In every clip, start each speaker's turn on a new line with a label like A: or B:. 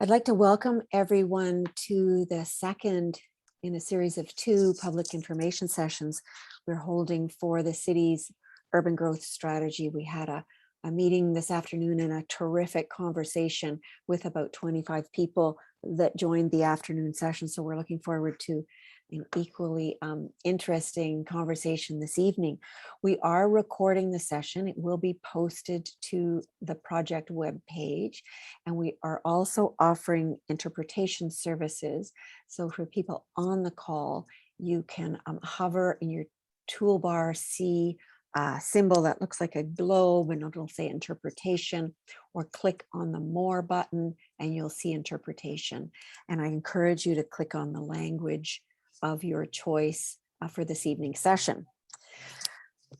A: I'd like to welcome everyone to the second in a series of two public information sessions we're holding for the city's urban growth strategy. We had a meeting this afternoon and a terrific conversation with about 25 people that joined the afternoon session. So we're looking forward to an equally interesting conversation this evening. We are recording the session. It will be posted to the project webpage, and we are also offering interpretation services. So for people on the call, you can hover in your toolbar, see a symbol that looks like a globe and it'll say interpretation, or click on the more button and you'll see interpretation. And I encourage you to click on the language of your choice for this evening's session.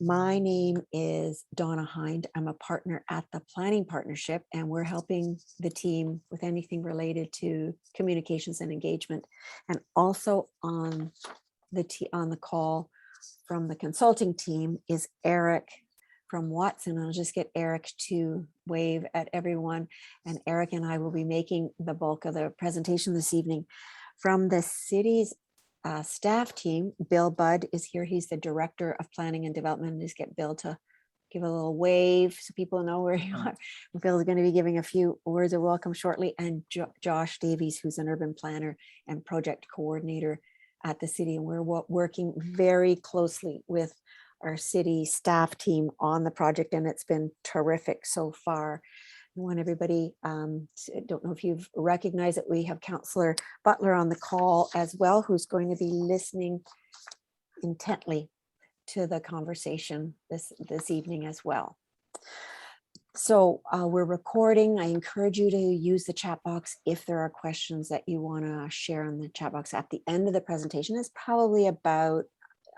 A: My name is Donna Hind. I'm a partner at the Planning Partnership, and we're helping the team with anything related to communications and engagement. And also on the call from the consulting team is Eric from Watson. I'll just get Eric to wave at everyone. And Eric and I will be making the bulk of the presentation this evening. From the city's staff team, Bill Budd is here. He's the Director of Planning and Development. Just get Bill to give a little wave so people know where you are. Bill is going to be giving a few words of welcome shortly. And Josh Davies, who's an urban planner and project coordinator at the city. And we're working very closely with our city staff team on the project, and it's been terrific so far. I want everybody, don't know if you've recognized that we have Councillor Butler on the call as well, who's going to be listening intently to the conversation this evening as well. So we're recording. I encourage you to use the chat box if there are questions that you want to share in the chat box at the end of the presentation. It's probably about,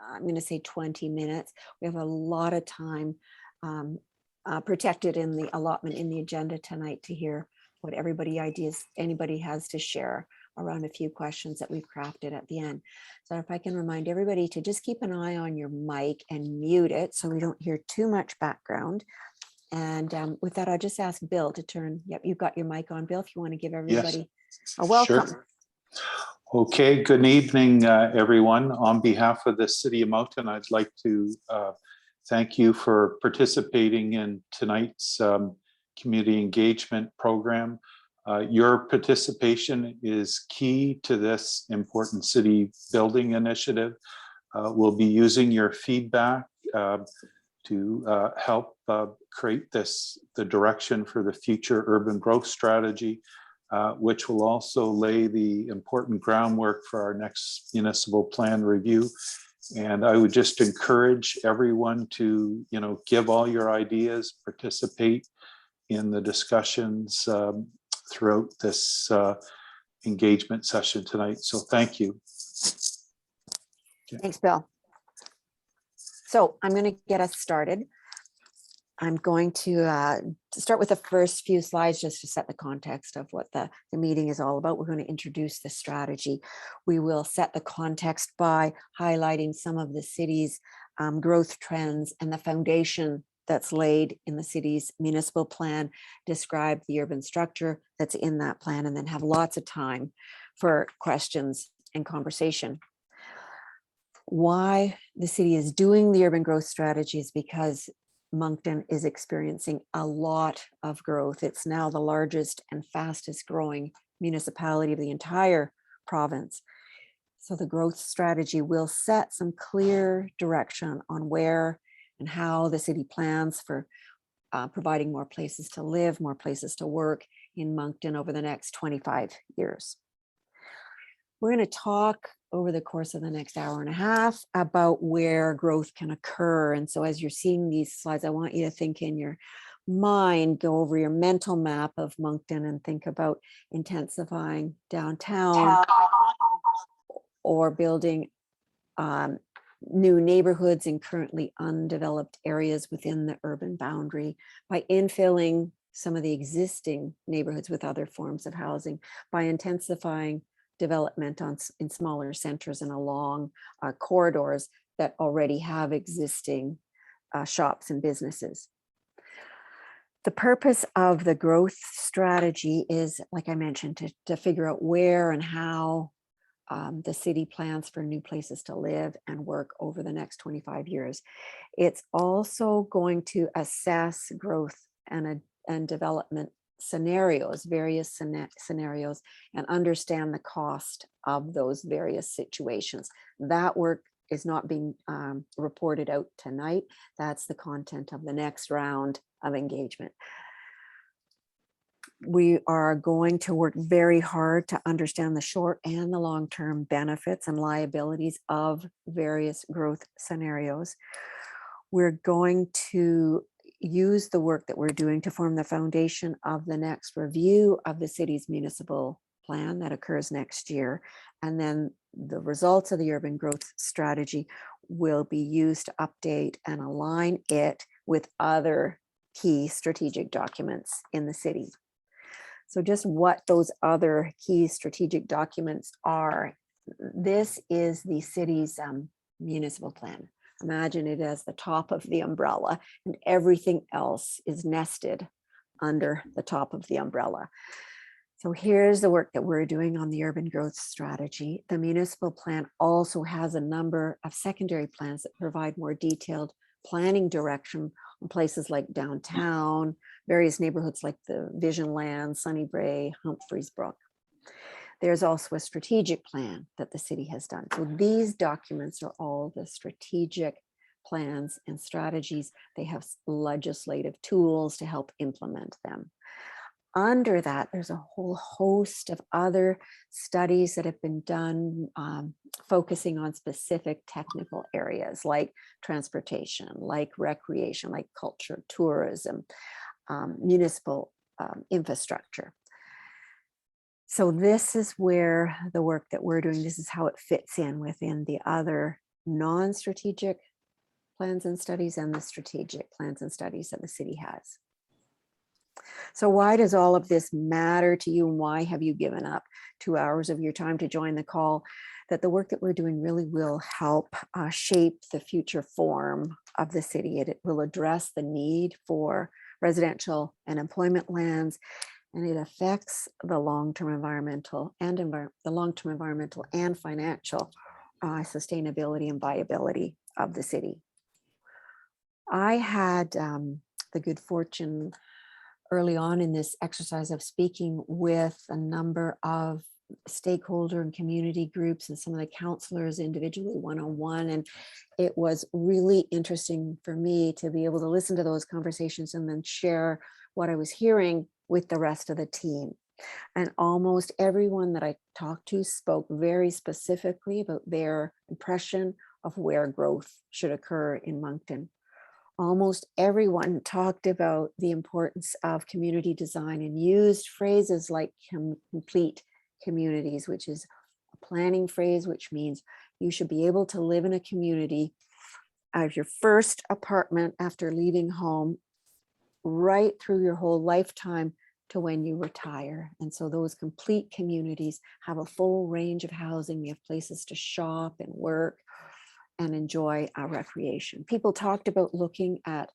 A: I'm going to say 20 minutes. We have a lot of time protected in the allotment in the agenda tonight to hear what anybody has to share around a few questions that we've crafted at the end. So if I can remind everybody to just keep an eye on your mic and mute it so we don't hear too much background. And with that, I'll just ask Bill to turn. Yep, you've got your mic on, Bill, if you want to give everybody a welcome.
B: Sure. Okay, good evening, everyone. On behalf of the City of Moncton, I'd like to thank you for participating in tonight's community engagement program. Your participation is key to this important city building initiative. We'll be using your feedback to help create the direction for the future urban growth strategy, which will also lay the important groundwork for our next municipal plan review. And I would just encourage everyone to, give all your ideas, participate in the discussions throughout this engagement session tonight. So thank you.
A: Thanks, Bill. So I'm going to get us started. I'm going to start with the first few slides just to set the context of what the meeting is all about. We're going to introduce the strategy. We will set the context by highlighting some of the city's growth trends and the foundation that's laid in the city's municipal plan, describe the urban structure that's in that plan, and then have lots of time for questions and conversation. Why the city is doing the urban growth strategy is because Moncton is experiencing a lot of growth. It's now the largest and fastest growing municipality of the entire province. So the growth strategy will set some clear direction on where and how the city plans for providing more places to live, more places to work in Moncton over the next 25 years. We're going to talk over the course of the next hour and a half about where growth can occur. And so as you're seeing these slides, I want you to think in your mind, go over your mental map of Moncton and think about intensifying downtown or building new neighborhoods in currently undeveloped areas within the urban boundary by infilling some of the existing neighborhoods with other forms of housing, by intensifying development in smaller centers and along corridors that already have existing shops and businesses. The purpose of the growth strategy is, like I mentioned, to figure out where and how the city plans for new places to live and work over the next 25 years. It's also going to assess growth and development scenarios, various scenarios, and understand the cost of those various situations. That work is not being reported out tonight. That's the content of the next round of engagement. We are going to work very hard to understand the short and the long-term benefits and liabilities of various growth scenarios. We're going to use the work that we're doing to form the foundation of the next review of the city's municipal plan that occurs next year. And then the results of the urban growth strategy will be used to update and align it with other key strategic documents in the city. So just what those other key strategic documents are, this is the city's municipal plan. Imagine it as the top of the umbrella, and everything else is nested under the top of the umbrella. So here's the work that we're doing on the urban growth strategy. The municipal plan also has a number of secondary plans that provide more detailed planning direction on places like downtown, various neighborhoods like the Vision Land, Sunny Brae, Humphreys Brook. There's also a strategic plan that the city has done. So these documents are all the strategic plans and strategies. They have legislative tools to help implement them. Under that, there's a whole host of other studies that have been done focusing on specific technical areas like transportation, like recreation, like culture, tourism, municipal infrastructure. So this is where the work that we're doing, this is how it fits in within the other non-strategic plans and studies and the strategic plans and studies that the city has. So why does all of this matter to you, and why have you given up 2 hours of your time to join the call? That the work that we're doing really will help shape the future form of the city. It will address the need for residential and employment lands, and it affects the long-term environmental and financial sustainability and viability of the city. I had the good fortune early on in this exercise of speaking with a number of stakeholder and community groups and some of the counselors individually one-on-one, and it was really interesting for me to be able to listen to those conversations and then share what I was hearing with the rest of the team. And almost everyone that I talked to spoke very specifically about their impression of where growth should occur in Moncton. Almost everyone talked about the importance of community design and used phrases like complete communities, which is a planning phrase, which means you should be able to live in a community as your first apartment after leaving home right through your whole lifetime to when you retire. And so those complete communities have a full range of housing. We have places to shop and work and enjoy our recreation. People talked about looking at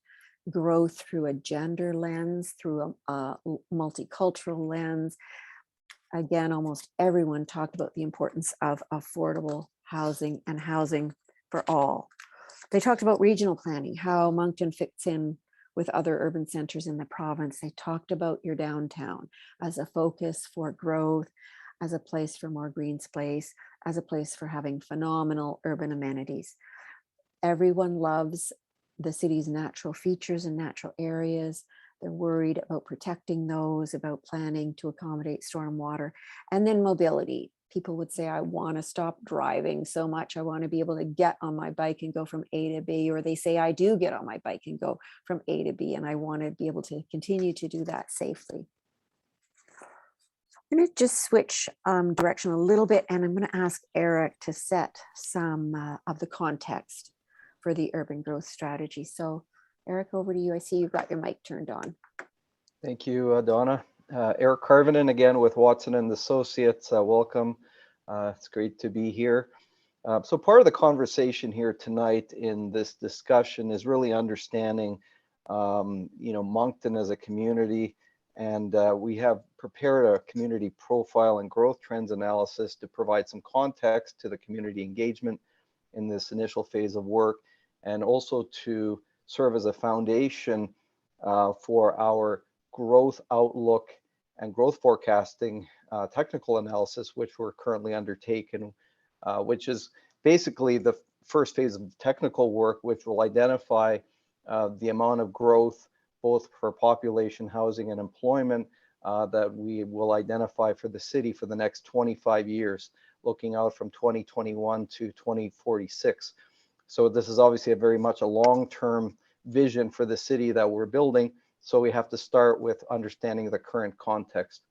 A: growth through a gender lens, through a multicultural lens. Again, almost everyone talked about the importance of affordable housing and housing for all. They talked about regional planning, how Moncton fits in with other urban centers in the province. They talked about your downtown as a focus for growth, as a place for more green space, as a place for having phenomenal urban amenities. Everyone loves the city's natural features and natural areas. They're worried about protecting those, about planning to accommodate stormwater, and then mobility. People would say, I want to stop driving so much. I want to be able to get on my bike and go from A to B, or they say, I do get on my bike and go from A to B, and I want to be able to continue to do that safely. I'm going to just switch direction a little bit, and I'm going to ask Eric to set some of the context for the urban growth strategy. So Eric, over to you. I see you've got your mic turned on.
C: Thank you, Donna. Eric Carvinen again with Watson and Associates. Welcome. It's great to be here. So part of the conversation here tonight in this discussion is really understanding Moncton as a community, and we have prepared a community profile and growth trends analysis to provide some context to the community engagement in this initial phase of work, and also to serve as a foundation for our growth outlook and growth forecasting technical analysis, which we're currently undertaking, which is basically the first phase of technical work, which will identify the amount of growth, both for population, housing, and employment, that we will identify for the city for the next 25 years, looking out from 2021 to 2046. So this is obviously very much a long-term vision for the city that we're building. So we have to start with understanding the current context.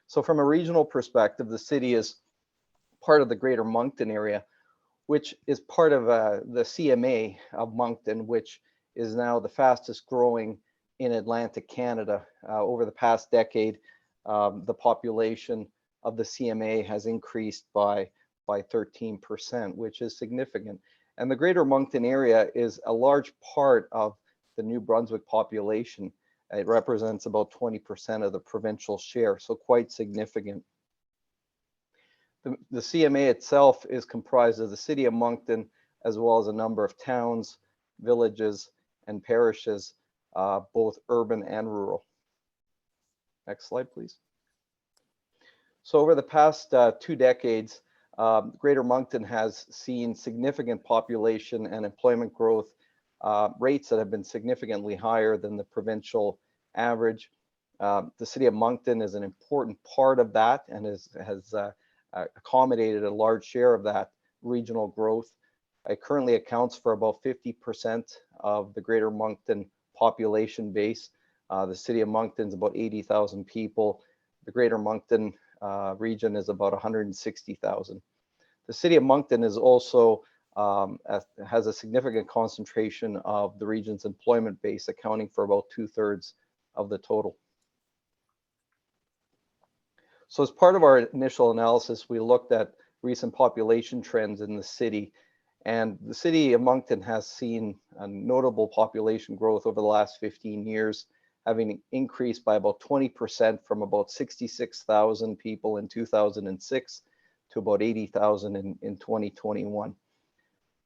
C: So from a regional perspective, the city is part of the greater Moncton area, which is part of the CMA of Moncton, which is now the fastest growing in Atlantic Canada. Over the past decade, the population of the CMA has increased by 13%, which is significant. And the greater Moncton area is a large part of the New Brunswick population. It represents about 20% of the provincial share, so quite significant. The CMA itself is comprised of the City of Moncton, as well as a number of towns, villages, and parishes, both urban and rural. Next slide, please. So over the past 2 decades, Greater Moncton has seen significant population and employment growth rates that have been significantly higher than the provincial average. The City of Moncton is an important part of that and has accommodated a large share of that regional growth. It currently accounts for about 50% of the Greater Moncton population base. The City of Moncton is about 80,000 people. The Greater Moncton region is about 160,000. The City of Moncton is also has a significant concentration of the region's employment base, accounting for about 2/3 of the total. So as part of our initial analysis, we looked at recent population trends in the city, and the City of Moncton has seen a notable population growth over the last 15 years, having increased by about 20% from about 66,000 people in 2006 to about 80,000 in 2021.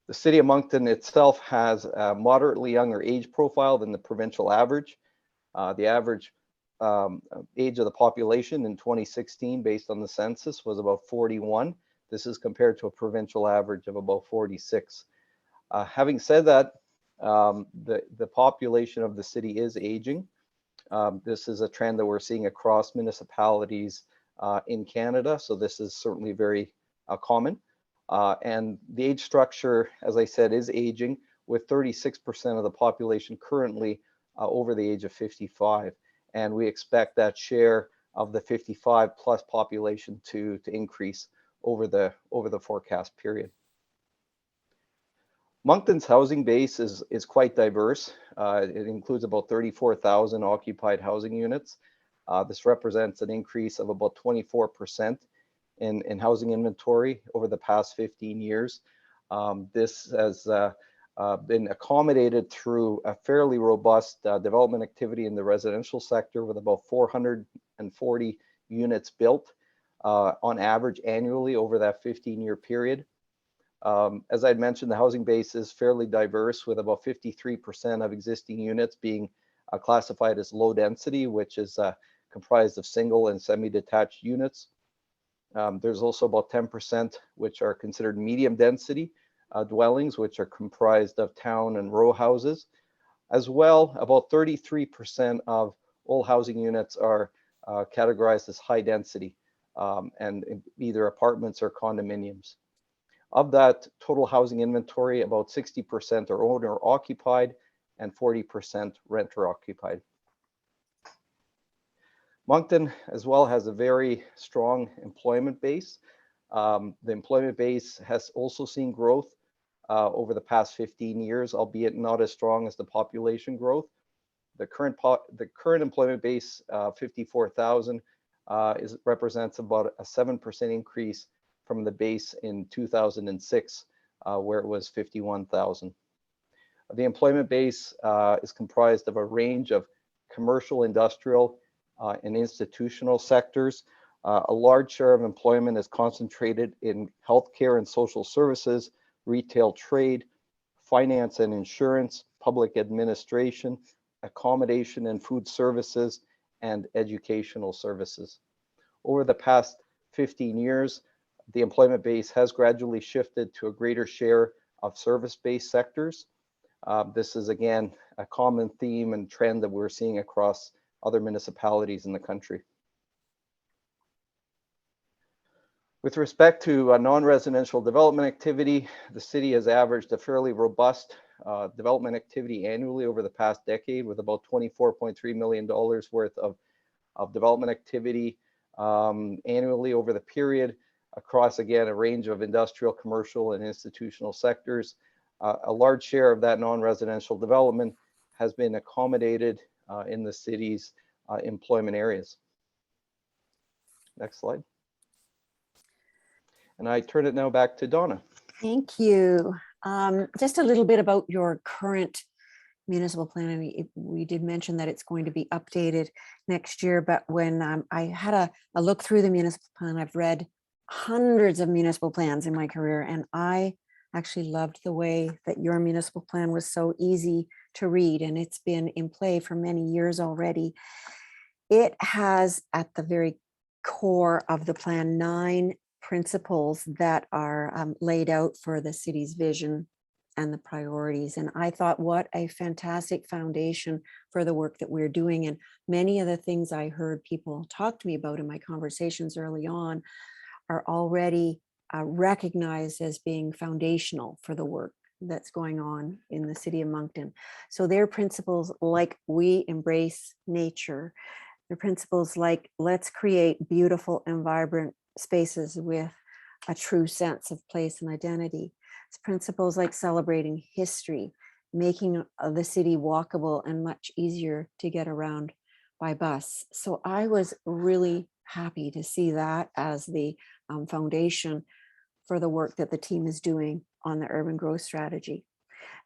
C: The City of Moncton itself has a moderately younger age profile than the provincial average. The average age of the population in 2016, based on the census, was about 41. This is compared to a provincial average of about 46. Having said that, the population of the city is aging. This is a trend that we're seeing across municipalities in Canada, so this is certainly very common. And the age structure, as I said, is aging, with 36% of the population currently over the age of 55. And we expect that share of the 55 plus population to increase over the forecast period. Moncton's housing base is quite diverse. It includes about 34,000 occupied housing units. This represents an increase of about 24% in housing inventory over the past 15 years. This has been accommodated through a fairly robust development activity in the residential sector, with about 440 units built on average annually over that 15-year period. As I'd mentioned, the housing base is fairly diverse, with about 53% of existing units being classified as low density, which is comprised of single and semi-detached units. There's also about 10% which are considered medium density dwellings, which are comprised of town and row houses. As well, about 33% of all housing units are categorized as high density and either apartments or condominiums. Of that total housing inventory, about 60% are owner occupied and 40% renter occupied. Moncton as well has a very strong employment base. The employment base has also seen growth over the past 15 years, albeit not as strong as the population growth. The current employment base, 54,000, represents about a 7% increase from the base in 2006, where it was 51,000. The employment base is comprised of a range of commercial, industrial, and institutional sectors. A large share of employment is concentrated in healthcare and social services, retail trade, finance and insurance, public administration, accommodation and food services, and educational services. Over the past 15 years, the employment base has gradually shifted to a greater share of service-based sectors. This is, again, a common theme and trend that we're seeing across other municipalities in the country. With respect to non-residential development activity, the city has averaged a fairly robust development activity annually over the past decade, with about $24.3 million worth of development activity annually over the period across, again, a range of industrial, commercial, and institutional sectors. A large share of that non-residential development has been accommodated in the city's employment areas. Next slide. And I turn it now back to Donna.
A: Thank you. Just a little bit about your current municipal plan. We did mention that it's going to be updated next year, but when I had a look through the municipal plan, I've read hundreds of municipal plans in my career, and I actually loved the way that your municipal plan was so easy to read, and it's been in play for many years already. It has at the very core of the plan 9 principles that are laid out for the city's vision and the priorities. And I thought, what a fantastic foundation for the work that we're doing. And many of the things I heard people talk to me about in my conversations early on are already recognized as being foundational for the work that's going on in the City of Moncton. So their principles like we embrace nature, their principles like let's create beautiful and vibrant spaces with a true sense of place and identity. It's principles like celebrating history, making the city walkable and much easier to get around by bus. So I was really happy to see that as the foundation for the work that the team is doing on the urban growth strategy.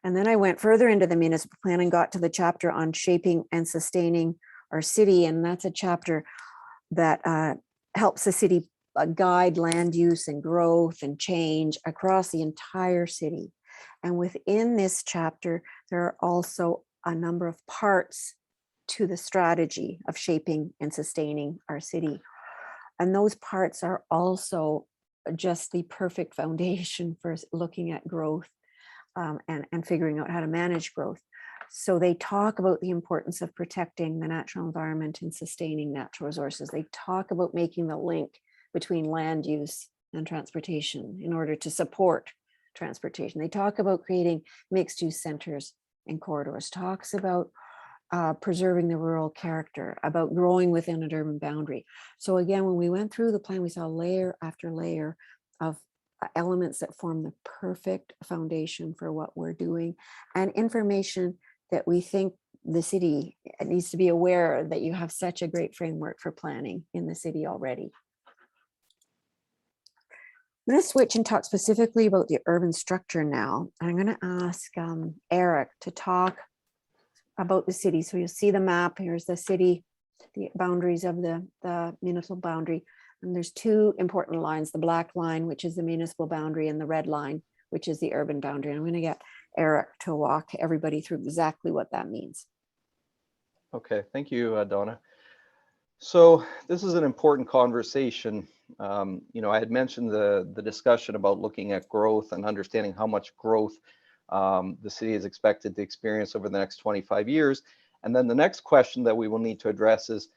A: And then I went further into the municipal plan and got to the chapter on shaping and sustaining our city. And that's a chapter that helps the city guide land use and growth and change across the entire city. And within this chapter, there are also a number of parts to the strategy of shaping and sustaining our city. And those parts are also just the perfect foundation for looking at growth and figuring out how to manage growth. So they talk about the importance of protecting the natural environment and sustaining natural resources. They talk about making the link between land use and transportation in order to support transportation. They talk about creating mixed use centers and corridors, talks about preserving the rural character, about growing within an urban boundary. So again, when we went through the plan, we saw layer after layer of elements that form the perfect foundation for what we're doing, and information that we think the city needs to be aware that you have such a great framework for planning in the city already. I'm going to switch and talk specifically about the urban structure now. I'm going to ask Eric to talk about the city. So you'll see the map. Here's the city, the boundaries of the municipal boundary. And there's 2 important lines, the black line, which is the municipal boundary, and the red line, which is the urban boundary. And I'm going to get Eric to walk everybody through exactly what that means.
C: Okay, thank you, Donna. So this is an important conversation. I had mentioned the discussion about looking at growth and understanding how much growth the city is expected to experience over the next 25 years. And then the next question that we will need to address is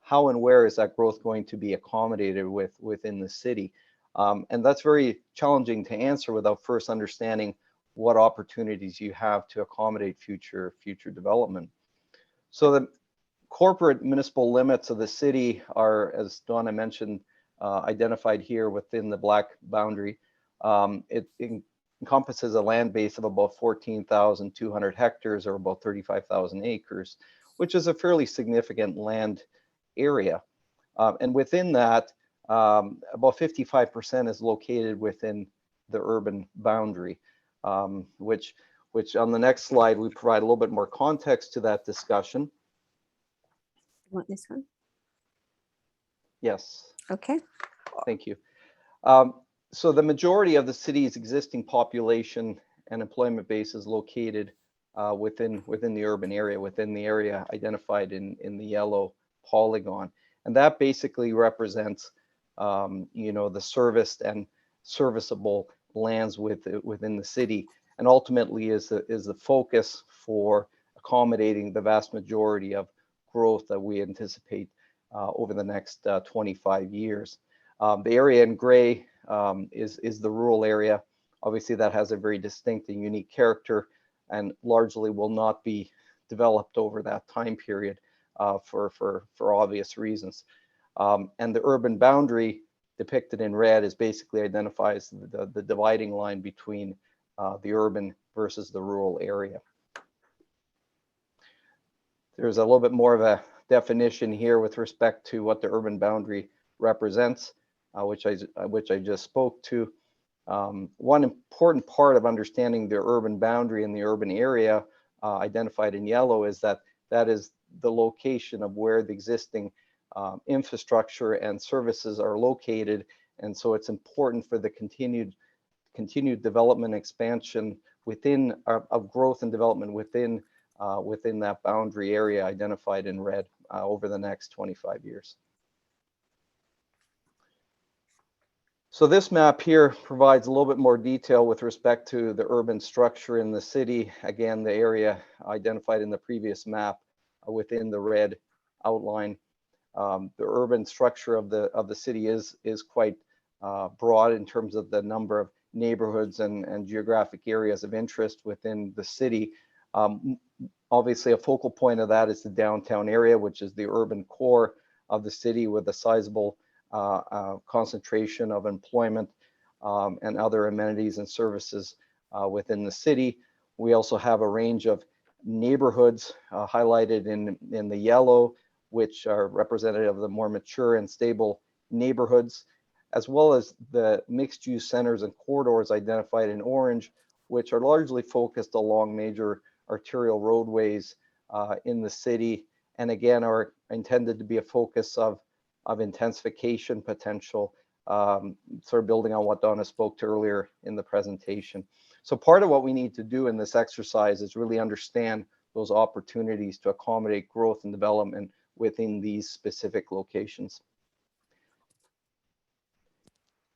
C: how and where is that growth going to be accommodated within the city? And that's very challenging to answer without first understanding what opportunities you have to accommodate future development. So the corporate municipal limits of the city are, as Donna mentioned, identified here within the black boundary. It encompasses a land base of about 14,200 hectares, or about 35,000 acres, which is a fairly significant land area. And within that, about 55% is located within the urban boundary, which which on the next slide, we provide a little bit more context to that discussion.
A: You want this one?
C: Yes,
A: Okay.
C: thank you. So the majority of the city's existing population and employment base is located within the urban area, within the area identified in the yellow polygon. And that basically represents, the serviced and serviceable lands within the city, and ultimately is the focus for accommodating the vast majority of growth that we anticipate over the next 25 years. The area in gray is the rural area. Obviously, that has a very distinct and unique character, and largely will not be developed over that time period for obvious reasons. And the urban boundary depicted in red is basically identifies the dividing line between the urban versus the rural area. There's a little bit more of a definition here with respect to what the urban boundary represents, which I just spoke to. One important part of understanding the urban boundary in the urban area identified in yellow is that is the location of where the existing infrastructure and services are located. And so it's important for the continued development expansion within of growth and development within that boundary area identified in red over the next 25 years. So this map here provides a little bit more detail with respect to the urban structure in the city. Again, the area identified in the previous map within the red outline. The urban structure of the city is quite broad in terms of the number of neighborhoods and geographic areas of interest within the city. Obviously, a focal point of that is the downtown area, which is the urban core of the city with a sizable concentration of employment and other amenities and services within the city. We also have a range of neighborhoods highlighted in the yellow, which are representative of the more mature and stable neighborhoods, as well as the mixed-use centers and corridors identified in orange, which are largely focused along major arterial roadways in the city, and again are intended to be a focus of intensification potential, sort of building on what Donna spoke to earlier in the presentation. So part of what we need to do in this exercise is really understand those opportunities to accommodate growth and development within these specific locations.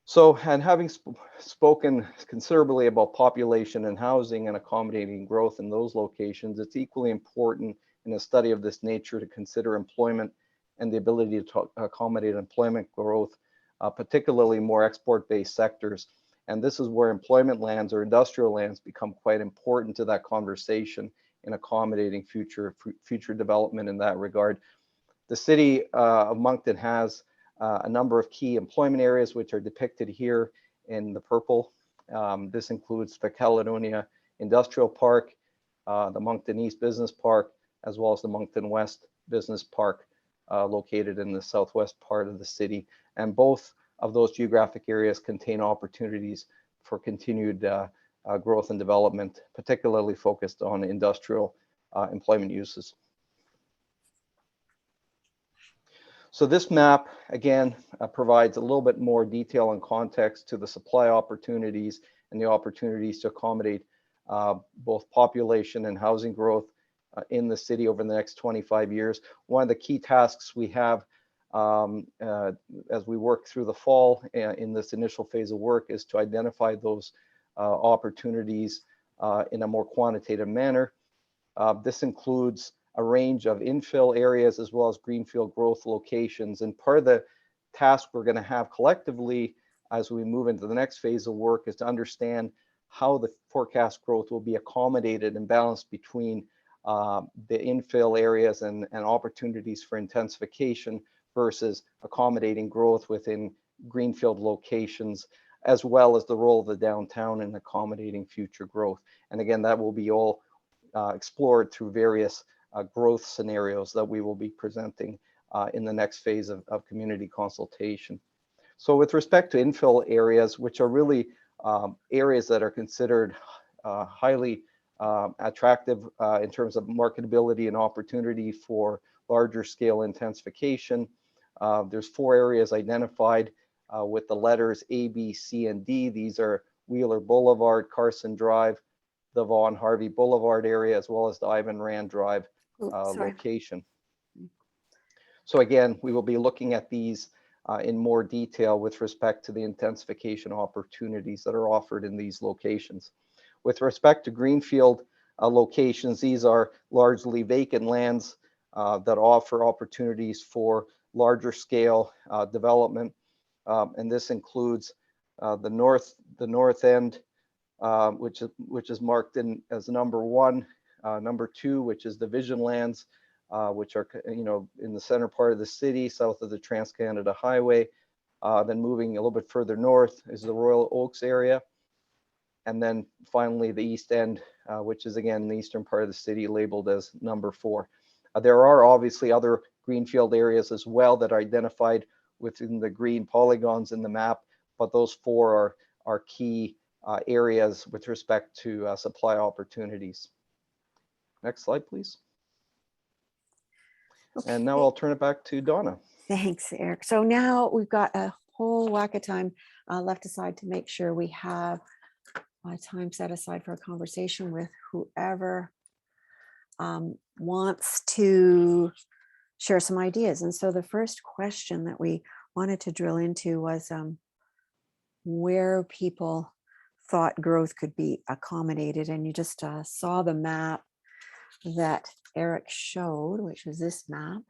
C: So, and having spoken considerably about population and housing and accommodating growth in those locations, it's equally important in a study of this nature to consider employment and the ability to accommodate employment growth, particularly more export-based sectors. And this is where employment lands or industrial lands become quite important to that conversation in accommodating future development in that regard. The City of Moncton has a number of key employment areas, which are depicted here in the purple. This includes the Caledonia Industrial Park, the Moncton East Business Park, as well as the Moncton West Business Park, located in the southwest part of the city. And both of those geographic areas contain opportunities for continued growth and development, particularly focused on industrial employment uses. So this map, again, provides a little bit more detail and context to the supply opportunities and the opportunities to accommodate both population and housing growth in the city over the next 25 years. One of the key tasks we have as we work through the fall in this initial phase of work is to identify those opportunities in a more quantitative manner. This includes a range of infill areas as well as greenfield growth locations. And part of the task we're going to have collectively as we move into the next phase of work is to understand how the forecast growth will be accommodated and balanced between the infill areas and opportunities for intensification versus accommodating growth within greenfield locations, as well as the role of the downtown in accommodating future growth. And again, that will be all explored through various growth scenarios that we will be presenting in the next phase of community consultation. So with respect to infill areas, which are really areas that are considered highly attractive in terms of marketability and opportunity for larger scale intensification. There's 4 areas identified with the letters A, B, C, and D. These are Wheeler Boulevard, Carson Drive, the Vaughan Harvey Boulevard area, as well as the Ivan Rand Drive location. So again, we will be looking at these in more detail with respect to the intensification opportunities that are offered in these locations. With respect to greenfield locations, these are largely vacant lands that offer opportunities for larger scale development. And this includes the north end, which is marked in as number 1, number 2, which is division lands, which are in the center part of the city, south of the Trans-Canada Highway. Then moving a little bit further north is the Royal Oaks area. And then finally the east end, which is again the eastern part of the city, labeled as number 4. There are obviously other greenfield areas as well that are identified within the green polygons in the map, but those 4 are key areas with respect to supply opportunities. Next slide, please.
A: Okay.
C: And now I'll turn it back to Donna.
A: Thanks, Eric. So now we've got a whole whack of time left aside to make sure we have time set aside for a conversation with whoever wants to share some ideas. And so the first question that we wanted to drill into was where people thought growth could be accommodated. And you just saw the map that Eric showed, which was this map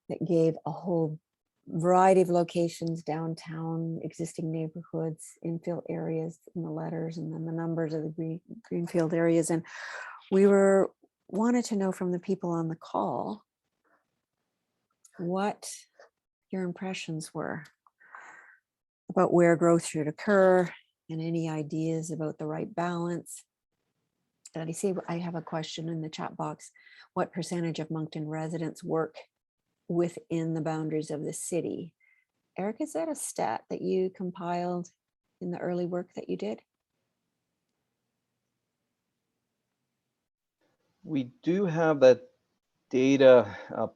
A: that gave a whole variety of locations, downtown, existing neighborhoods, infill areas in the letters, and then the numbers of the greenfield areas. And we wanted to know from the people on the call what your impressions were about where growth should occur and any ideas about the right balance. And I see I have a question in the chat box. What percentage of Moncton residents work within the boundaries of the city? Eric, is that a stat that you compiled in the early work that you did?
C: We do have that data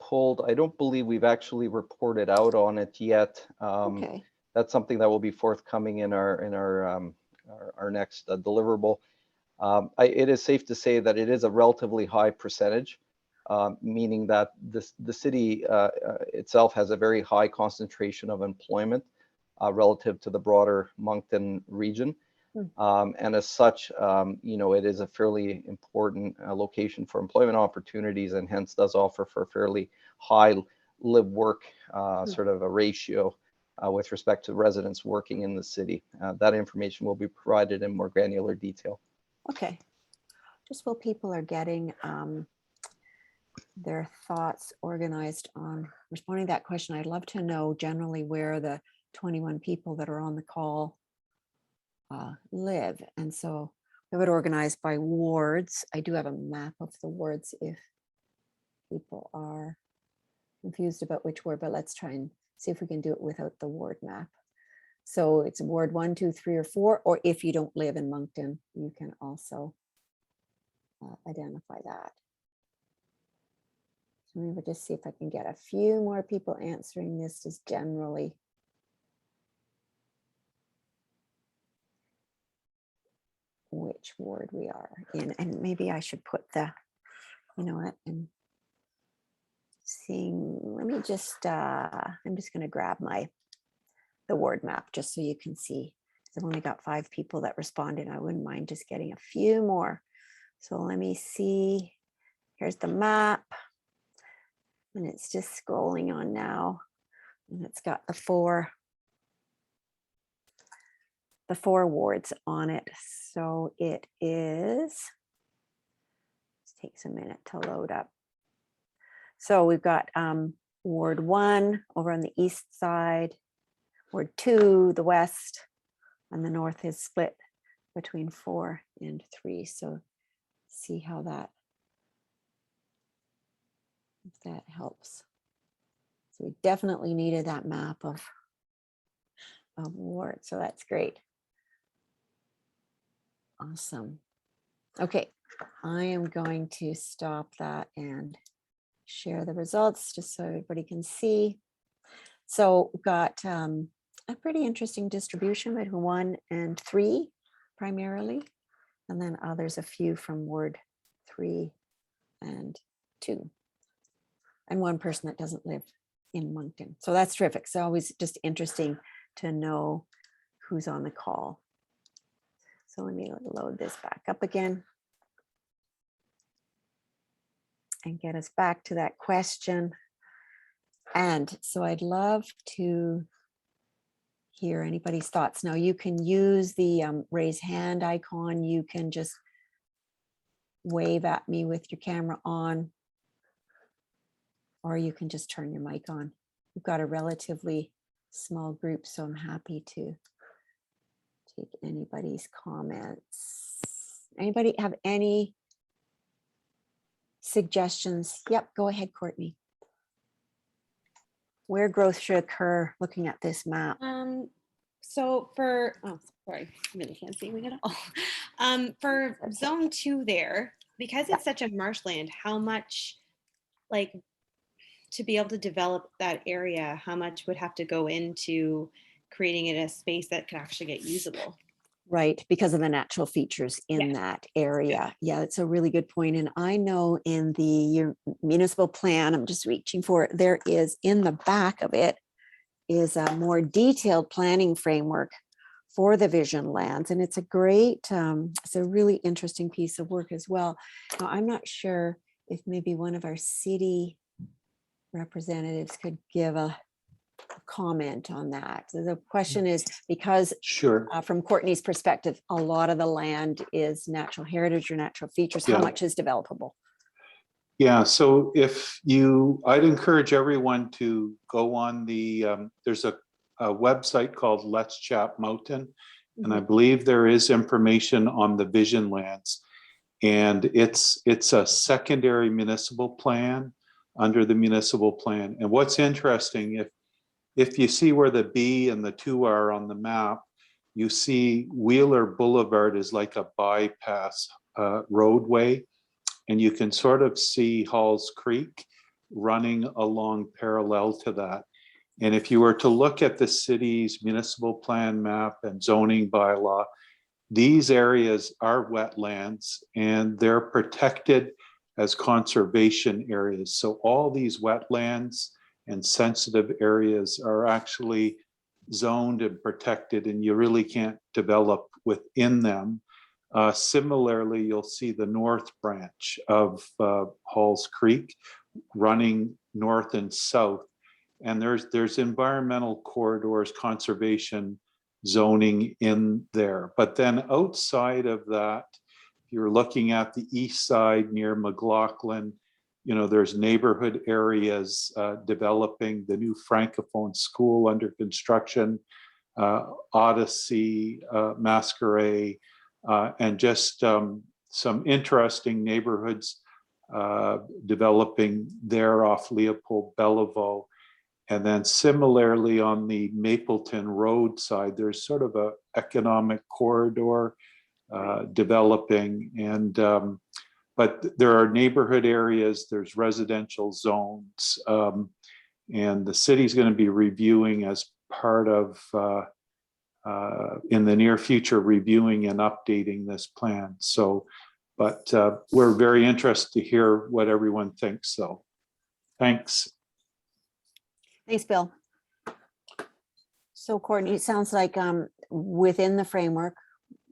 C: pulled. I don't believe we've actually reported out on it yet.
A: Okay.
C: That's something that will be forthcoming in our next deliverable. It is safe to say that it is a relatively high percentage, meaning that the city itself has a very high concentration of employment relative to the broader Moncton region. And as such, it is a fairly important location for employment opportunities, and hence does offer for a fairly high live-work sort of a ratio with respect to residents working in the city. That information will be provided in more granular detail.
A: Okay. Just while people are getting their thoughts organized on responding to that question, I'd love to know generally where the 21 people that are on the call live. And so we have it organized by wards. I do have a map of the wards if people are confused about which ward, but let's try and see if we can do it without the ward map. So it's ward 1, 2, 3, or 4, or if you don't live in Moncton, you can also identify that. So maybe we'll just see if I can get a few more people answering this just generally. Which ward we are in, and maybe I should put the, you know what, and seeing, let me just, I'm just going to grab the ward map just so you can see. I've only got 5 people that responded. I wouldn't mind just getting a few more. So let me see. Here's the map. And it's just scrolling on now. And it's got the four wards on it. So it is, it takes a minute to load up. So we've got Ward 1 over on the east side, Ward 2, the west, and the north is split between 4 and 3. So see how that, if that helps. So we definitely needed that map of wards. So that's great. Awesome. Okay, I am going to stop that and share the results just so everybody can see. So we've got a pretty interesting distribution between 1 and 3 primarily, and then others, a few from Ward 3 and 2, and one person that doesn't live in Moncton. So that's terrific. So always just interesting to know who's on the call. So let me load this back up again and get us back to that question. And so I'd love to hear anybody's thoughts. Now you can use the raise hand icon. You can just wave at me with your camera on, or you can just turn your mic on. We've got a relatively small group, so I'm happy to take anybody's comments. Anybody have any suggestions? Yep, go ahead, Courtney. Where growth should occur looking at this map?
D: So for, oh, sorry, I really can't see it at all. For zone 2 there, because it's such a marshland, how much, like, to be able to develop that area, how much would have to go into creating it a space that could actually get usable?
A: Right, because of the natural features in that area. Yeah, it's a really good point. And I know in the municipal plan, I'm just reaching for it, there is in the back of it is a more detailed planning framework for the vision lands. And it's a great, it's a really interesting piece of work as well. Now, I'm not sure if maybe one of our city representatives could give a comment on that. So the question is, because
B: Sure.
A: from Courtney's perspective, a lot of the land is natural heritage or natural features. How
B: Yeah.
A: much is developable?
B: Yeah, so I'd encourage everyone to go on there's a website called Let's Chat Mountain, and I believe there is information on the vision lands. And it's a secondary municipal plan under the municipal plan. And what's interesting, if you see where the B and the 2 are on the map, you see Wheeler Boulevard is like a bypass roadway. And you can sort of see Halls Creek running along parallel to that. And if you were to look at the city's municipal plan map and zoning bylaw, these areas are wetlands and they're protected as conservation areas. So all these wetlands and sensitive areas are actually zoned and protected, and you really can't develop within them. Similarly, you'll see the north branch of Halls Creek running north and south. And there's environmental corridors, conservation zoning in there. But then outside of that, if you're looking at the east side near McLaughlin, there's neighborhood areas developing, the new Francophone school under construction, Odyssey, Masquerade, and just some interesting neighborhoods developing there off Leopold Bellevue. And then similarly on the Mapleton Road side, there's sort of a economic corridor developing. And but there are neighborhood areas, there's residential zones, and the city's going to be reviewing as part of in the near future, reviewing and updating this plan. So, but we're very interested to hear what everyone thinks. So, thanks.
A: Thanks, Bill. So Courtney, it sounds like within the framework,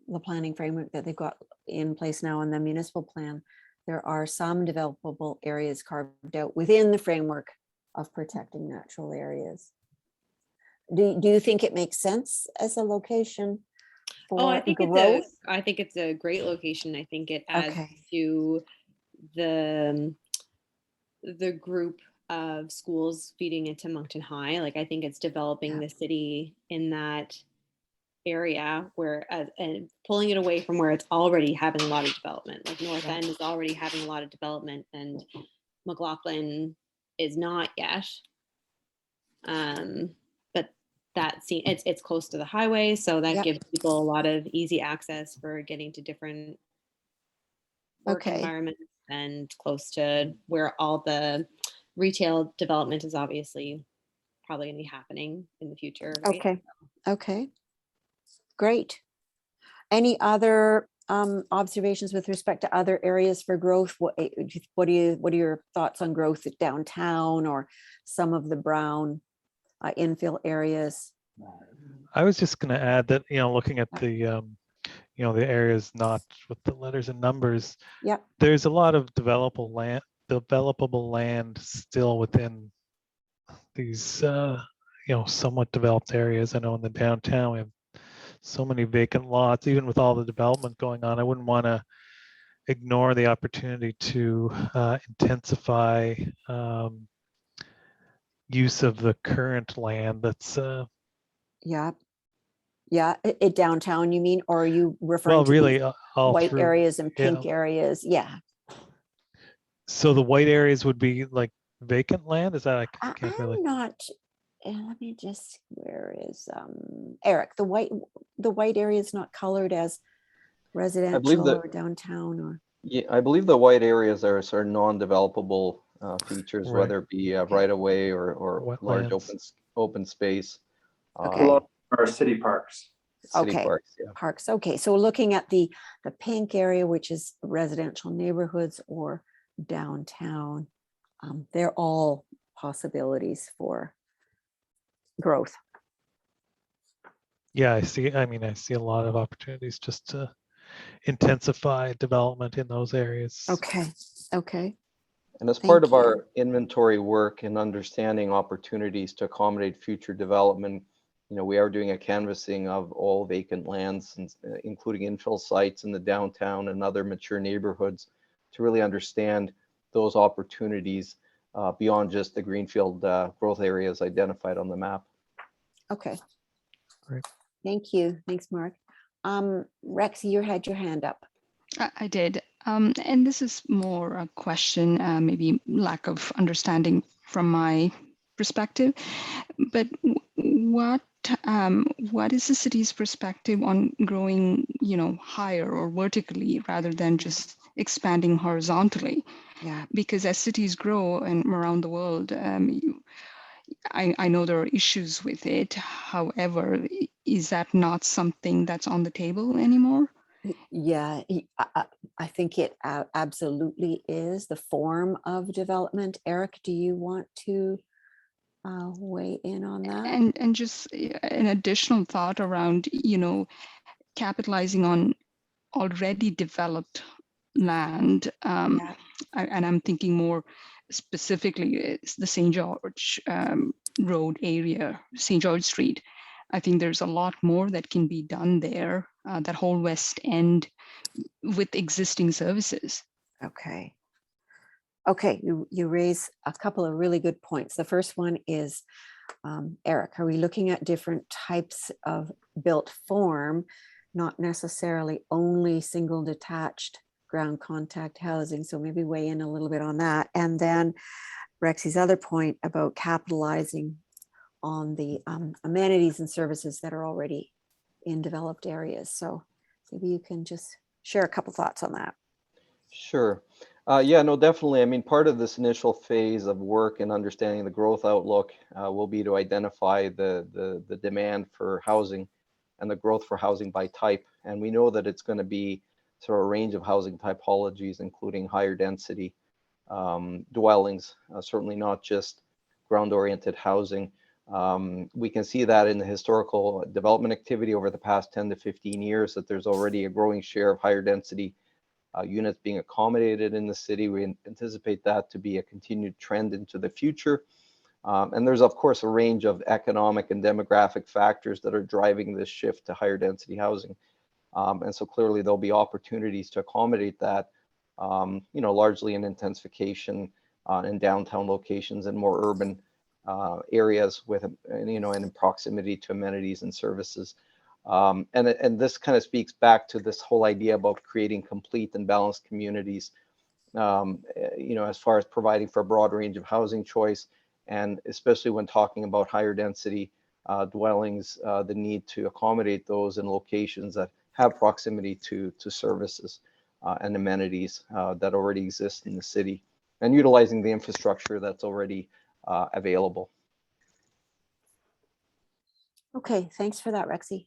A: the planning framework that they've got in place now in the municipal plan, there are some developable areas carved out within the framework of protecting natural areas. Do you think it makes sense as a location for
D: I think
A: growth?
D: it's a great location. I think it adds
A: Okay.
D: to the group of schools feeding into Moncton High. Like, I think it's developing the city in that area where and pulling it away from where it's already having a lot of development. Like North End is already having a lot of development and McLaughlin is not yet. But it's close to the highway, so that gives people a lot of easy access for getting to different work
A: Okay.
D: environments and close to where all the retail development is obviously probably going to be happening in the future. Right?
A: Okay. Okay. Great. Any other observations with respect to other areas for growth? What are your thoughts on growth at downtown or some of the brown infill areas?
E: I was just going to add that, looking at the, the areas not with the letters and numbers,
A: Yep.
E: there's a lot of developable land still within these, somewhat developed areas. I know in the downtown, we have so many vacant lots, even with all the development going on. I wouldn't want to ignore the opportunity to intensify use of the current land that's
A: Yeah. Yeah. At downtown, you mean, or are you referring
E: well,
A: to
E: really
A: these
E: all
A: white
E: through
A: areas and pink areas? Yeah.
E: So the white areas would be like vacant land? Is that I can't really.
A: I'm not. Let me just. Where is Eric? The white area is not colored as residential
C: that-
A: or downtown or.
C: Yeah, I believe the white areas are sort of non-developable features,
E: Right.
C: whether it be right of way or large
E: Wetlands.
C: open space.
A: Okay.
F: Or city parks.
C: City
A: Okay.
C: parks, yeah.
A: Parks. Okay, so looking at the pink area, which is residential neighborhoods or downtown, they're all possibilities for growth.
E: Yeah, I see a lot of opportunities just to intensify development in those areas.
A: Okay. Okay.
C: And as part
A: Thank
C: of our inventory work and understanding opportunities to accommodate future development, we are doing a canvassing of all vacant lands, including infill sites in the downtown and other mature neighborhoods, to really understand those opportunities beyond just the greenfield growth areas identified on the map.
A: Okay.
E: Great.
A: Thank you. Thanks, Mark. Rex, you had your hand up.
G: I did. And this is more a question, maybe lack of understanding from my perspective. But what is the city's perspective on growing, higher or vertically rather than just expanding horizontally?
A: Yeah.
G: Because as cities grow and around the world, I know there are issues with it. However, is that not something that's on the table anymore?
A: Yeah, I think it absolutely is the form of development. Eric, do you want to weigh in on that?
G: And just an additional thought around, capitalizing on already developed land.
A: Yeah.
G: And I'm thinking more specifically, it's the St. George Road area, St. George Street. I think there's a lot more that can be done there, that whole West End with existing services.
A: Okay. Okay, you raise a couple of really good points. The first one is, Eric, are we looking at different types of built form, not necessarily only single detached ground contact housing? So maybe weigh in a little bit on that. And then Rexy's other point about capitalizing on the amenities and services that are already in developed areas. So maybe you can just share a couple thoughts on that.
C: Sure. Yeah, no, definitely. I mean, part of this initial phase of work and understanding the growth outlook will be to identify the demand for housing and the growth for housing by type. And we know that it's going to be sort of a range of housing typologies, including higher density dwellings, certainly not just ground-oriented housing. We can see that in the historical development activity over the past 10 to 15 years, that there's already a growing share of higher density units being accommodated in the city. We anticipate that to be a continued trend into the future. And there's, of course, a range of economic and demographic factors that are driving this shift to higher density housing. And so clearly there'll be opportunities to accommodate that, largely in intensification in downtown locations and more urban areas with, and in proximity to amenities and services. And this kind of speaks back to this whole idea about creating complete and balanced communities, as far as providing for a broad range of housing choice, and especially when talking about higher density dwellings, the need to accommodate those in locations that have proximity to services. and amenities that already exist in the city, and utilizing the infrastructure that's already available.
A: Okay, thanks for that, Rexy.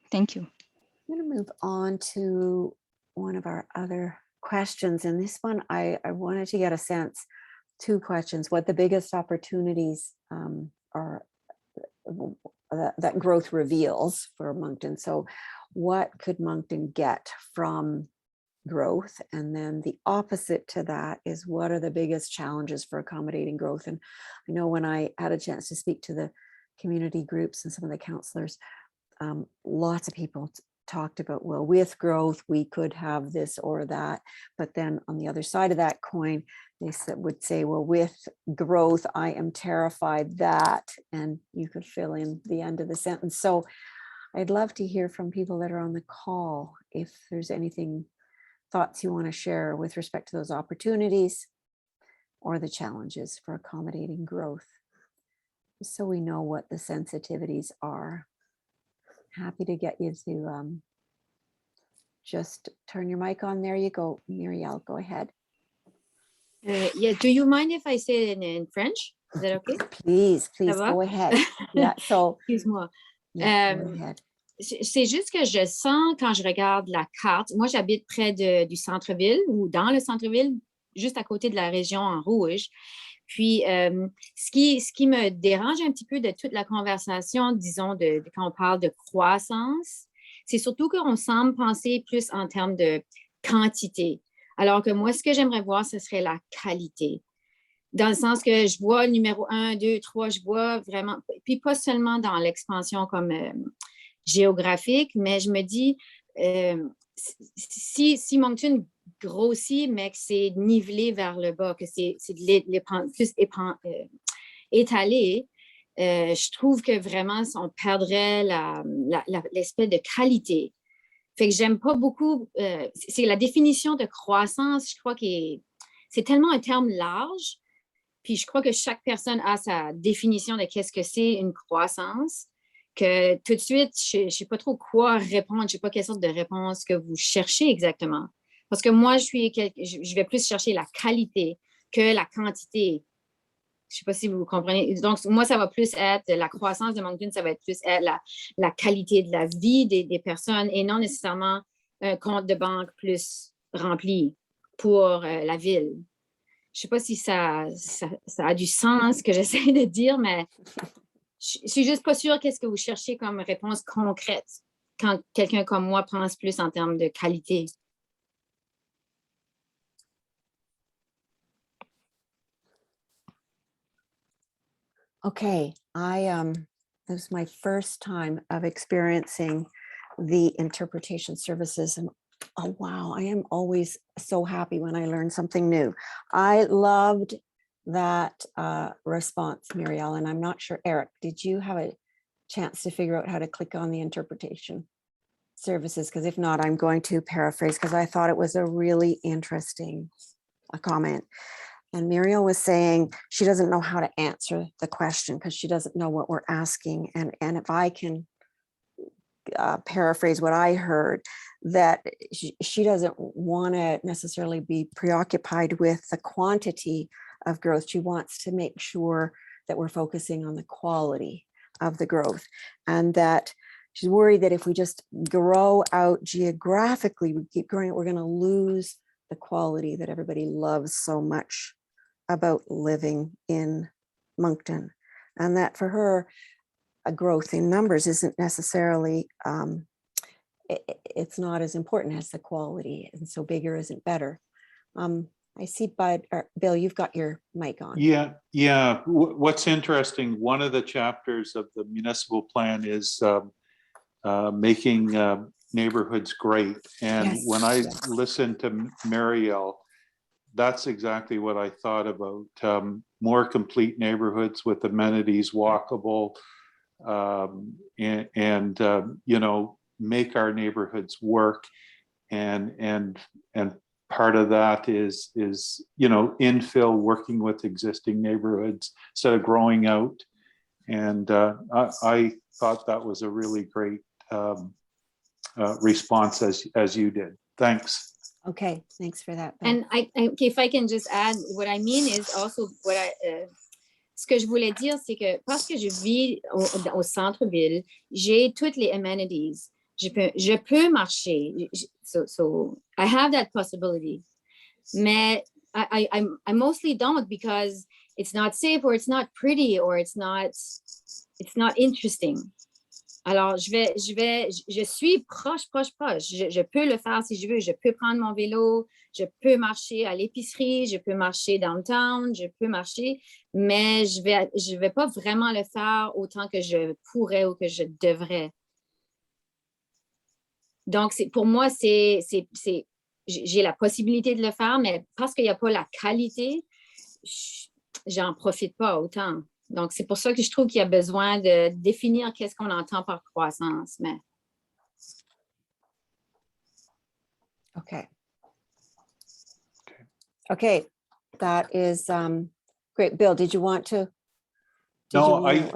G: Thank you.
A: I'm going to move on to one of our other questions. And this one, I wanted to get a sense, two questions, what the biggest opportunities are that growth reveals for Moncton. So what could Moncton get from growth? And then the opposite to that is, what are the biggest challenges for accommodating growth? And I know when I had a chance to speak to the community groups and some of the counselors, lots of people talked about, well, with growth, we could have this or that. But then on the other side of that coin, they would say, well, with growth, I am terrified that, and you could fill in the end of the sentence. So I'd love to hear from people that are on the call, if there's anything, thoughts you want to share with respect to those opportunities or the challenges for accommodating growth, just so we know what the sensitivities are. Happy to get you to just turn your mic on. There you go, Muriel, go ahead.
F: Yeah, do you mind if I say it in French? Is that okay?
A: Please go ahead. Yeah, so
F: Excuse-moi.
A: yeah, go ahead.
F: C'est juste que je sens quand je regarde la carte, moi j'habite près du centre-ville ou dans le centre-ville, juste à côté de la région en rouge. Puis, ce qui me dérange un petit peu de toute la conversation, disons, quand on parle de croissance, c'est surtout qu'on semble penser plus en termes de quantité. Alors que moi, ce que j'aimerais voir, ce serait la qualité. Dans le sens que je vois le numéro 1, 2, 3, je vois vraiment, puis pas seulement dans l'expansion comme géographique, mais je me dis, si Moncton grossit, mais que c'est nivelé vers le bas, que c'est plus étalé, je trouve que vraiment, on perdrait l'espèce de qualité. Fait que j'aime pas beaucoup, c'est la définition de croissance, je crois que c'est tellement un terme large, puis je crois que chaque personne a sa définition de qu'est-ce que c'est une croissance, que tout de suite, je sais pas trop quoi répondre, je sais pas quelle sorte de réponse que vous cherchez exactement. Parce que moi, je vais plus chercher la qualité que la quantité. Je ne sais pas si vous comprenez. Donc, moi, ça va plus être la croissance de Moncton, ça va être plus être la qualité de la vie des personnes et non nécessairement un compte de banque plus rempli pour la ville. Je ne sais pas si ça a du sens ce que j'essaie de dire, mais je ne suis juste pas sûre qu'est-ce que vous cherchez comme réponse concrète quand quelqu'un comme moi pense plus en termes de qualité.
A: Okay, this was my first time of experiencing the interpretation services, and oh wow, I am always so happy when I learn something new. I loved that response, Muriel, and I'm not sure, Eric, did you have a chance to figure out how to click on the interpretation services? Because if not, I'm going to paraphrase, because I thought it was a really interesting comment. And Muriel was saying she doesn't know how to answer the question because she doesn't know what we're asking. And if I can paraphrase what I heard, that she doesn't want to necessarily be preoccupied with the quantity of growth. She wants to make sure that we're focusing on the quality of the growth, and that she's worried that if we just grow out geographically, we keep growing, we're going to lose the quality that everybody loves so much about living in Moncton. And that for her, a growth in numbers isn't necessarily, it's not as important as the quality. And so bigger isn't better. I see, Bill, you've got your mic on.
B: Yeah. What's interesting, one of the chapters of the municipal plan is making neighborhoods great. And
A: Yes,
B: when I
A: yes.
B: listened to Marielle, that's exactly what I thought about. More complete neighborhoods with amenities, walkable, and you know, make our neighborhoods work. And part of that is you know, infill, working with existing neighborhoods instead of growing out. And I thought that was a really great response as you did. Thanks.
A: Okay, thanks for that, Bill.
F: And if I can just add, what I mean is also ce que je voulais dire, c'est que parce que je vis au centre-ville, j'ai toutes les amenities. Je peux marcher. So I have that possibility. Mais I mostly don't because it's not safe or it's not pretty or it's not interesting. Alors, je suis proche. Je peux le faire si je veux. Je peux prendre mon vélo, je peux marcher à l'épicerie, je peux marcher downtown, je peux marcher, mais je vais pas vraiment le faire autant que je pourrais ou que je devrais. Donc, pour moi, j'ai la possibilité de le faire, mais parce qu'il n'y a pas la qualité, j'en profite pas autant. Donc, c'est pour ça que je trouve qu'il y a besoin de définir qu'est-ce qu'on entend par croissance. Mais...
A: Okay, that is great. Bill, did you want to? Okay.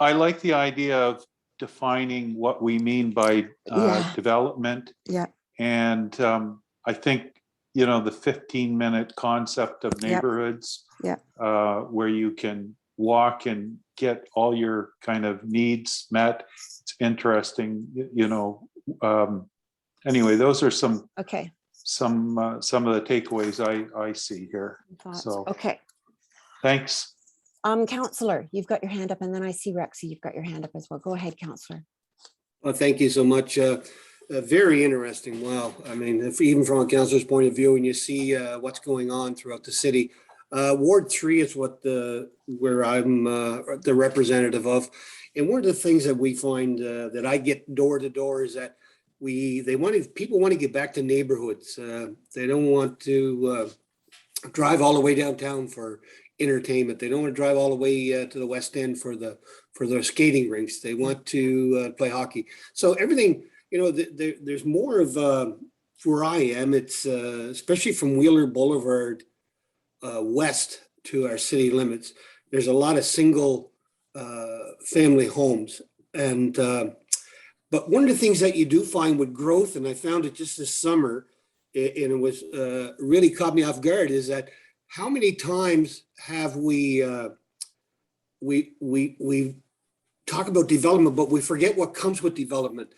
B: I like the idea of defining what we mean by development.
A: Yeah.
B: And I think, the 15-minute concept of neighborhoods. Where you can walk and get all your kind of needs met. It's interesting, anyway, those are some of the takeaways I see here. So
A: okay.
B: Thanks.
A: Councillor, you've got your hand up, and then I see Rexy, you've got your hand up as well. Go ahead, Councillor.
H: Well, thank you so much. Very interesting. Wow. I mean, even from a councillor's point of view, and you see what's going on throughout the city. Ward 3 is where I'm the representative of. And one of the things that we find that I get door to door is that people want to get back to neighborhoods. They don't want to drive all the way downtown for entertainment. They don't want to drive all the way to the West End for the skating rinks. They want to play hockey. So everything, there's more of where I am. It's especially from Wheeler Boulevard west to our city limits. There's a lot of single family homes. And but one of the things that you do find with growth, and I found it just this summer, and it was really caught me off guard, is that how many times have we talk about development, but we forget what comes with development.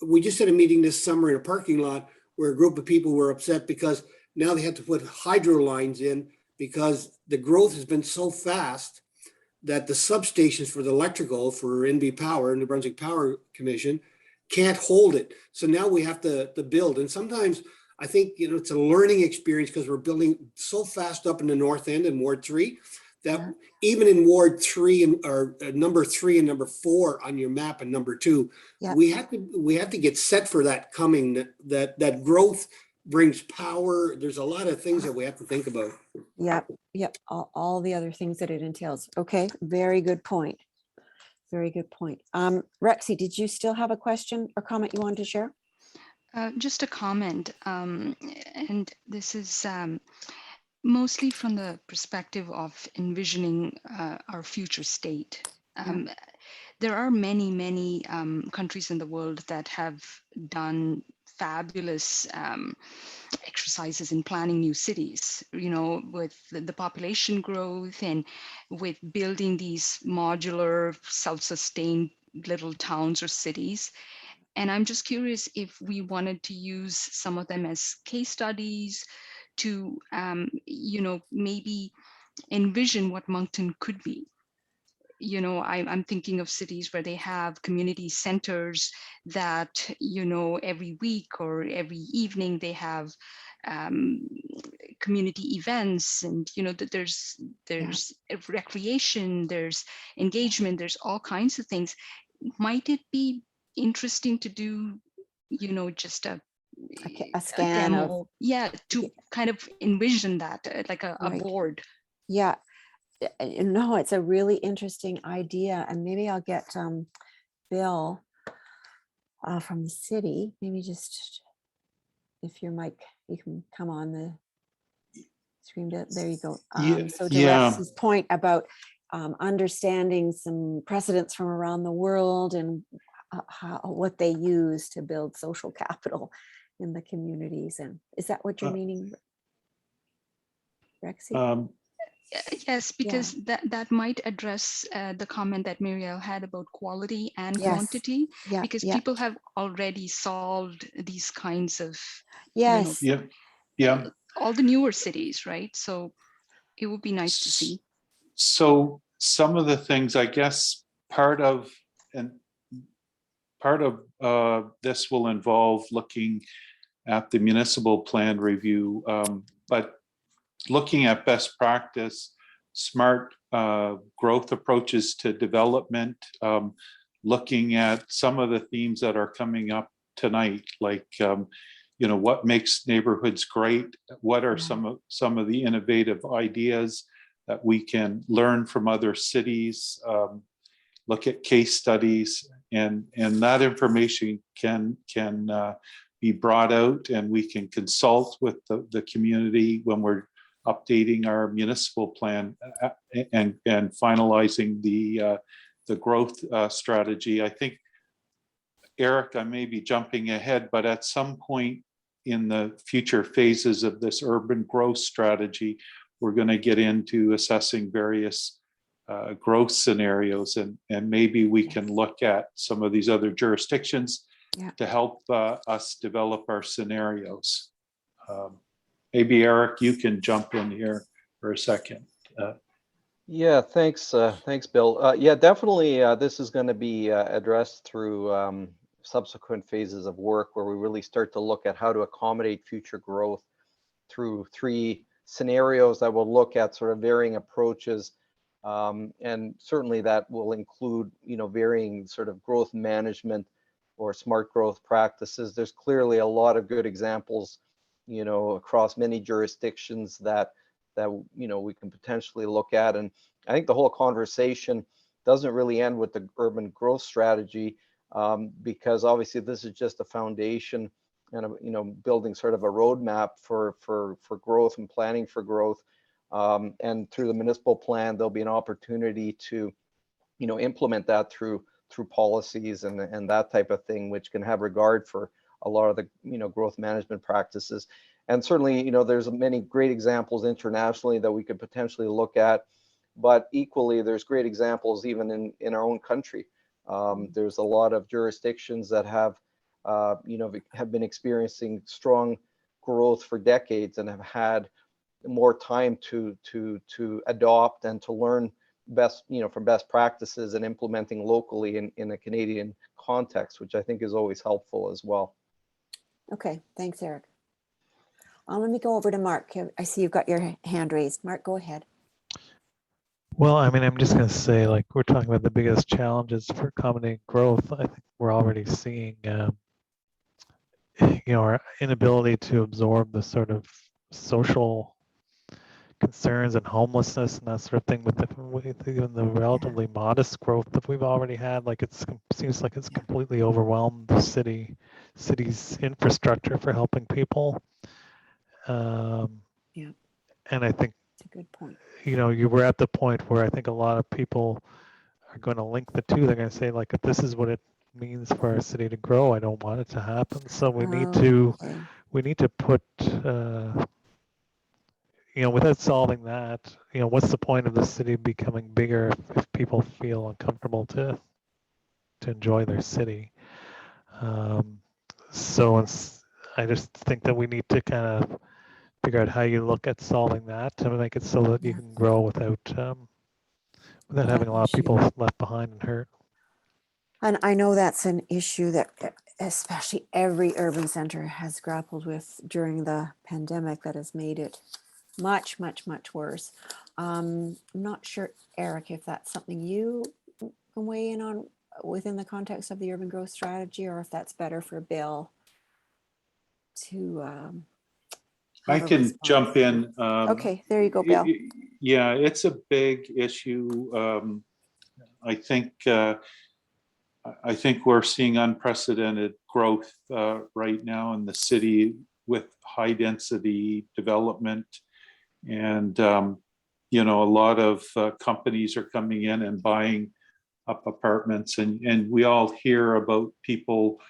H: We just had a meeting this summer in a parking lot where a group of people were upset because now they have to put hydro lines in because the growth has been so fast that the substations for the electrical for NB Power, New Brunswick Power Commission, can't hold it. So now we have to build. And sometimes I think, it's a learning experience because we're building so fast up in the north end in Ward 3 that even in Ward 3 or number 3 and number 4 on your map and number 2, we have to get set for that coming, that growth brings power. There's a lot of things that we have to think about.
A: Yep. All the other things that it entails. Okay, very good point. Very good point. Rexy, did you still have a question or comment you wanted to share?
G: Just a comment, and this is mostly from the perspective of envisioning our future state. There are many countries in the world that have done fabulous exercises in planning new cities, with the population growth and with building these modular, self-sustained little towns or cities. And I'm just curious if we wanted to use some of them as case studies to, maybe envision what Moncton could be. I'm thinking of cities where they have community centers that, every week or every evening they have community events, and there's recreation, there's engagement, there's all kinds of things. Might it be interesting to do, just a
A: scan
G: demo, to kind of envision that like a board?
A: Yeah. No, it's a really interesting idea, and maybe I'll get Bill from the city. Maybe just if your mic, you can come on the screen. There you go. So to Rex's point about understanding some precedents from around the world and what they use to build social capital in the communities. And is that what you're meaning, Rexy?
G: Yes, because that might address the comment that Muriel had about quality and
A: Yes.
G: quantity,
A: Yeah,
G: because
A: yeah.
G: people have already solved these kinds of,
A: Yes.
B: Yeah.
G: all the newer cities, right? So it would be nice to see.
B: So some of the things, I guess, part of this will involve looking at the municipal plan review, but looking at best practice, smart growth approaches to development, looking at some of the themes that are coming up tonight, like what makes neighborhoods great, what are some of the innovative ideas that we can learn from other cities, look at case studies, and that information can be brought out, and we can consult with the community when we're updating our municipal plan and finalizing the growth strategy. I think, Eric, I may be jumping ahead, but at some point in the future phases of this urban growth strategy, we're going to get into assessing various growth scenarios, and maybe we can look at some of these other jurisdictions to help us develop our scenarios. Maybe Eric, you can jump in here for a second.
C: Yeah, thanks, Bill. Yeah, definitely. This is going to be addressed through subsequent phases of work, where we really start to look at how to accommodate future growth through 3 scenarios that will look at sort of varying approaches, and certainly that will include varying sort of growth management or smart growth practices. There's clearly a lot of good examples across many jurisdictions that we can potentially look at. And I think the whole conversation doesn't really end with the urban growth strategy, because obviously this is just a foundation and building sort of a roadmap for growth and planning for growth. And through the municipal plan, there'll be an opportunity to implement that through policies and that type of thing, which can have regard for a lot of the growth management practices. And certainly there's many great examples internationally that we could potentially look at, but equally there's great examples even in our own country. There's a lot of jurisdictions that have been experiencing strong growth for decades and have had more time to adopt and to learn from best practices and implementing locally in a Canadian context, which I think is always helpful as well.
A: Okay, thanks, Eric. Let me go over to Mark. I see you've got your hand raised. Mark, go ahead.
E: Well, I mean, I'm just going to say, like, we're talking about the biggest challenges for accommodating growth. I think we're already seeing, our inability to absorb the sort of social concerns and homelessness and that sort of thing with even the relatively modest growth that we've already had. Like, seems like it's completely overwhelmed the city's infrastructure for helping people. And I think
A: it's a good point.
E: You were at the point where I think a lot of people are going to link the two. They're going to say, like, if this is what it means for our city to grow, I don't want it to happen. So we need to put without solving that, what's the point of the city becoming bigger if people feel uncomfortable to enjoy their city? So I just think that we need to kind of figure out how you look at solving that to make it so that you can grow without having a lot of people left behind and hurt.
A: And I know that's an issue that especially every urban center has grappled with during the pandemic, that has made it much, much, much worse. I'm not sure, Eric, if that's something you can weigh in on within the context of the urban growth strategy, or if that's better for Bill to
B: I can jump in.
A: Okay, there you go, Bill.
B: Yeah, it's a big issue. I think we're seeing unprecedented growth right now in the city with high density development, and a lot of companies are coming in and buying up apartments, and we all hear about people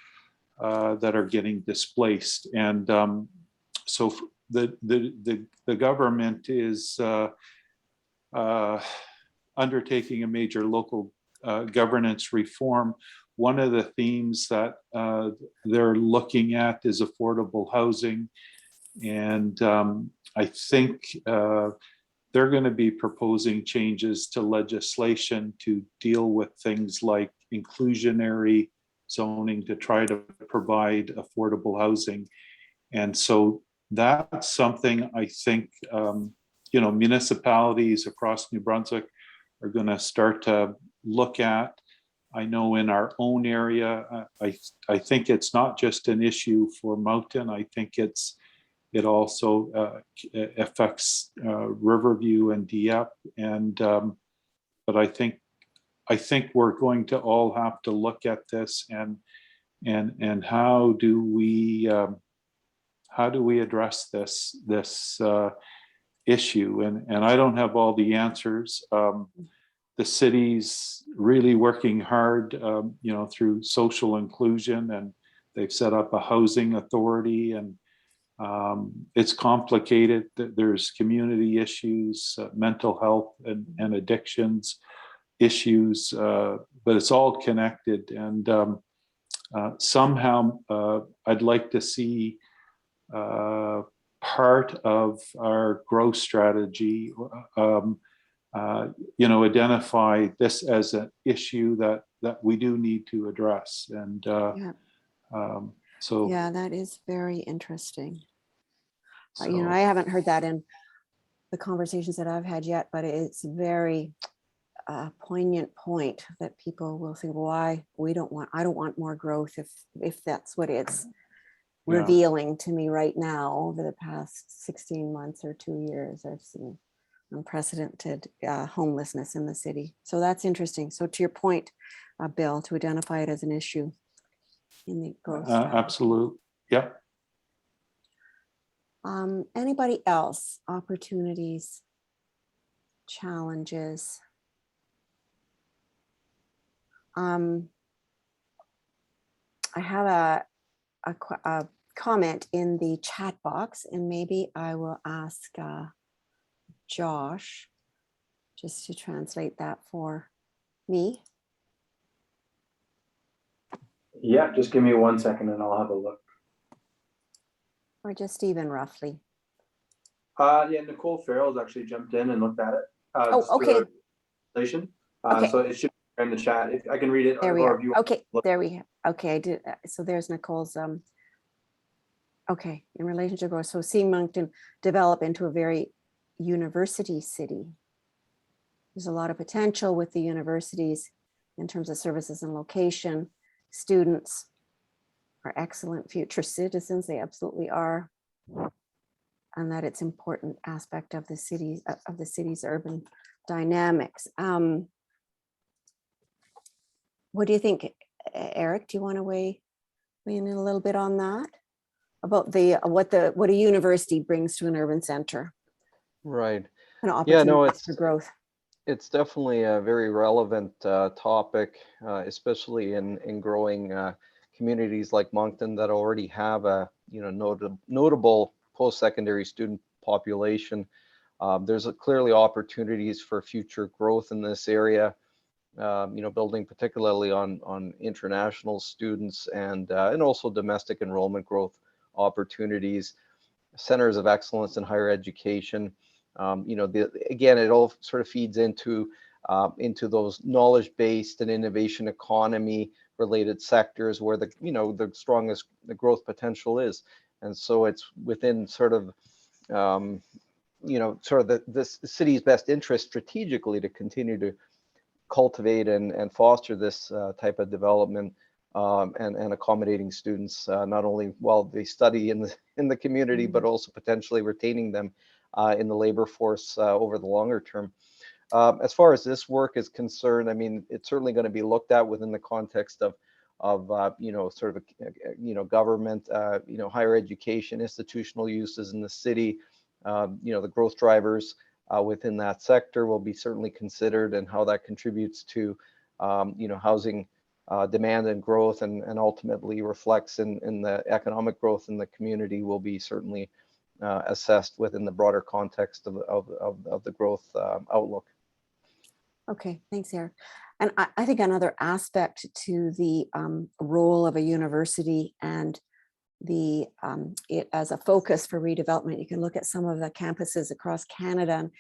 B: that are getting displaced. And so the government is undertaking a major local governance reform. One of the themes that they're looking at is affordable housing. And I think they're going to be proposing changes to legislation to deal with things like inclusionary zoning to try to provide affordable housing. And so that's something I think, municipalities across New Brunswick are going to start to look at. I know in our own area, I think it's not just an issue for Moncton. I think it also affects Riverview and Dieppe, and but I think we're going to all have to look at this and how do we address this issue? And I don't have all the answers. The city's really working hard, through social inclusion, and they've set up a housing authority, and it's complicated. There's community issues, mental health and addictions issues, but it's all connected. And somehow I'd like to see part of our growth strategy, identify this as an issue that we do need to address. And so
A: Yeah, that is very interesting.
B: so,
A: I haven't heard that in the conversations that I've had yet, but it's a very poignant point that people will say, why I don't want more growth if that's what it's revealing to me right now. Over the past 16 months or 2 years, I've seen unprecedented homelessness in the city. So that's interesting. So to your point, Bill, to identify it as an issue in the growth strategy.
B: absolute. Yeah.
A: Anybody else? Opportunities, challenges? I have a comment in the chat box, and maybe I will ask Josh just to translate that for me.
I: Yeah, just give me 1 second and I'll have a look.
A: Or just even roughly.
I: Yeah, Nicole Farrell's actually jumped in and looked at it.
A: Okay.
I: Okay. So it should be in the chat. If I can read it.
A: There we
I: or
A: are.
I: if you
A: Okay, there we have. Okay, I did. So there's Nicole's. Okay, in relation to growth. So seeing Moncton develop into a very university city. There's a lot of potential with the universities in terms of services and location. Students are excellent future citizens. They absolutely are. And that it's important aspect of the city's urban dynamics. What do you think, Eric? Do you want to weigh in a little bit on that? About what a university brings to an urban center?
C: Right.
A: An opportunity for growth.
C: It's definitely a very relevant topic, especially in growing communities like Moncton that already have a notable post-secondary student population. There's clearly opportunities for future growth in this area. Building particularly on international students and also domestic enrollment growth opportunities, centers of excellence in higher education. Again, it all sort of feeds into those knowledge-based and innovation economy related sectors where the strongest growth potential is. And so it's within sort of the city's best interest strategically to continue to cultivate and foster this type of development and accommodating students not only while they study in the community, but also potentially retaining them in the labor force over the longer term. As far as this work is concerned, I mean, it's certainly going to be looked at within the context of government, higher education, institutional uses in the city. The growth drivers within that sector will be certainly considered, and how that contributes to housing demand and growth, and ultimately reflects in the economic growth in the community, will be certainly assessed within the broader context of the growth outlook.
A: Okay, thanks, Eric. And I think another aspect to the role of a university and it as a focus for redevelopment, you can look at some of the campuses across Canada and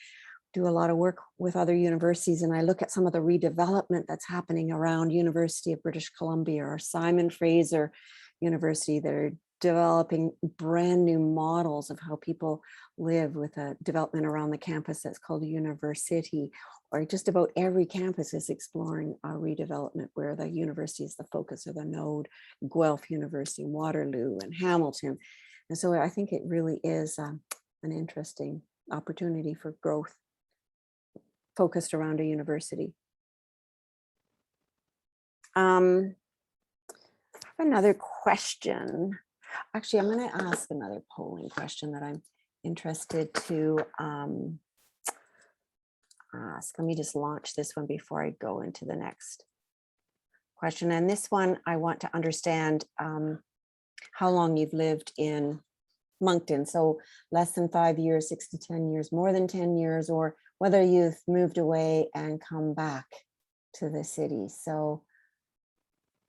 A: do a lot of work with other universities. And I look at some of the redevelopment that's happening around University of British Columbia or Simon Fraser University. They're developing brand new models of how people live with a development around the campus that's called University, or just about every campus is exploring a redevelopment where the university is the focus or the node. Guelph University, Waterloo, and Hamilton. And so I think it really is an interesting opportunity for growth focused around a university. I have another question. Actually, I'm going to ask another polling question that I'm interested to ask. Let me just launch this one before I go into the next question. And this one, I want to understand how long you've lived in Moncton. So less than 5 years, 6 to 10 years, more than 10 years, or whether you've moved away and come back to the city. So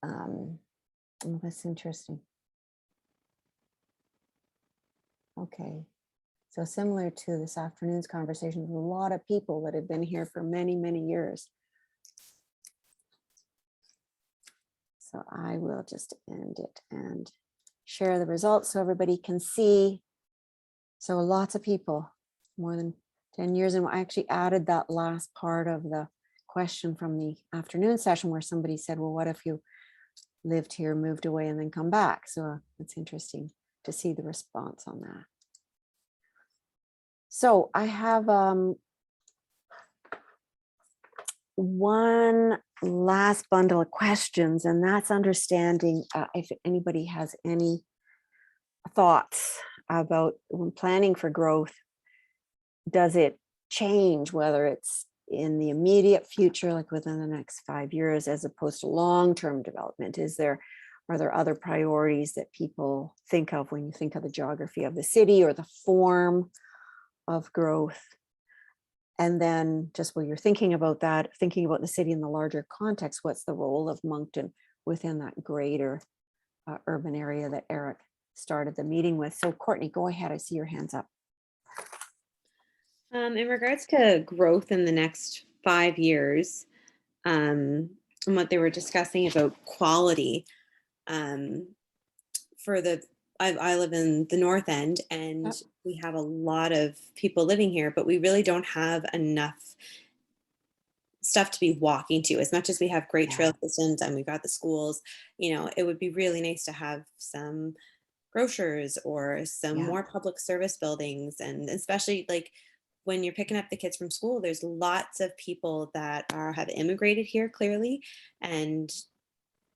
A: that's interesting. Okay. So similar to this afternoon's conversation, there's a lot of people that have been here for many, many years. So I will just end it and share the results so everybody can see. So lots of people, more than 10 years. And I actually added that last part of the question from the afternoon session where somebody said, well, what if you lived here, moved away, and then come back? So it's interesting to see the response on that. So I have one last bundle of questions, and that's understanding if anybody has any thoughts about when planning for growth, does it change whether it's in the immediate future, like within the next 5 years, as opposed to long-term development? Are there other priorities that people think of when you think of the geography of the city or the form of growth? And then just while you're thinking about that, thinking about the city in the larger context, what's the role of Moncton within that greater urban area that Eric started the meeting with? So Courtney, go ahead. I see your hands up.
D: In regards to growth in the next 5 years, and what they were discussing about quality, I live in the North End, and
A: Yep.
D: we have a lot of people living here, but we really don't have enough stuff to be walking to. As much as we have great trail systems and we've got the schools, it would be really nice to have some grocers or some more public service buildings. And especially like when you're picking up the kids from school, there's lots of people that have immigrated here clearly. And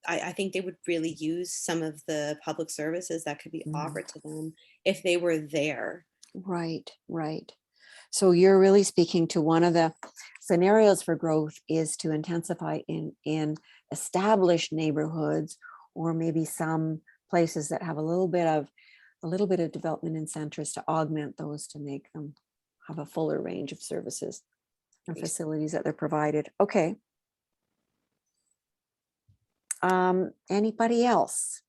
D: I think they would really use some of the public services that could be offered to them if they were there.
A: Right, right. So you're really speaking to one of the scenarios for growth is to intensify in established neighborhoods, or maybe some places that have a little bit of development incentives to augment those, to make them have a fuller range of services and facilities that they're provided. Okay. Anybody else?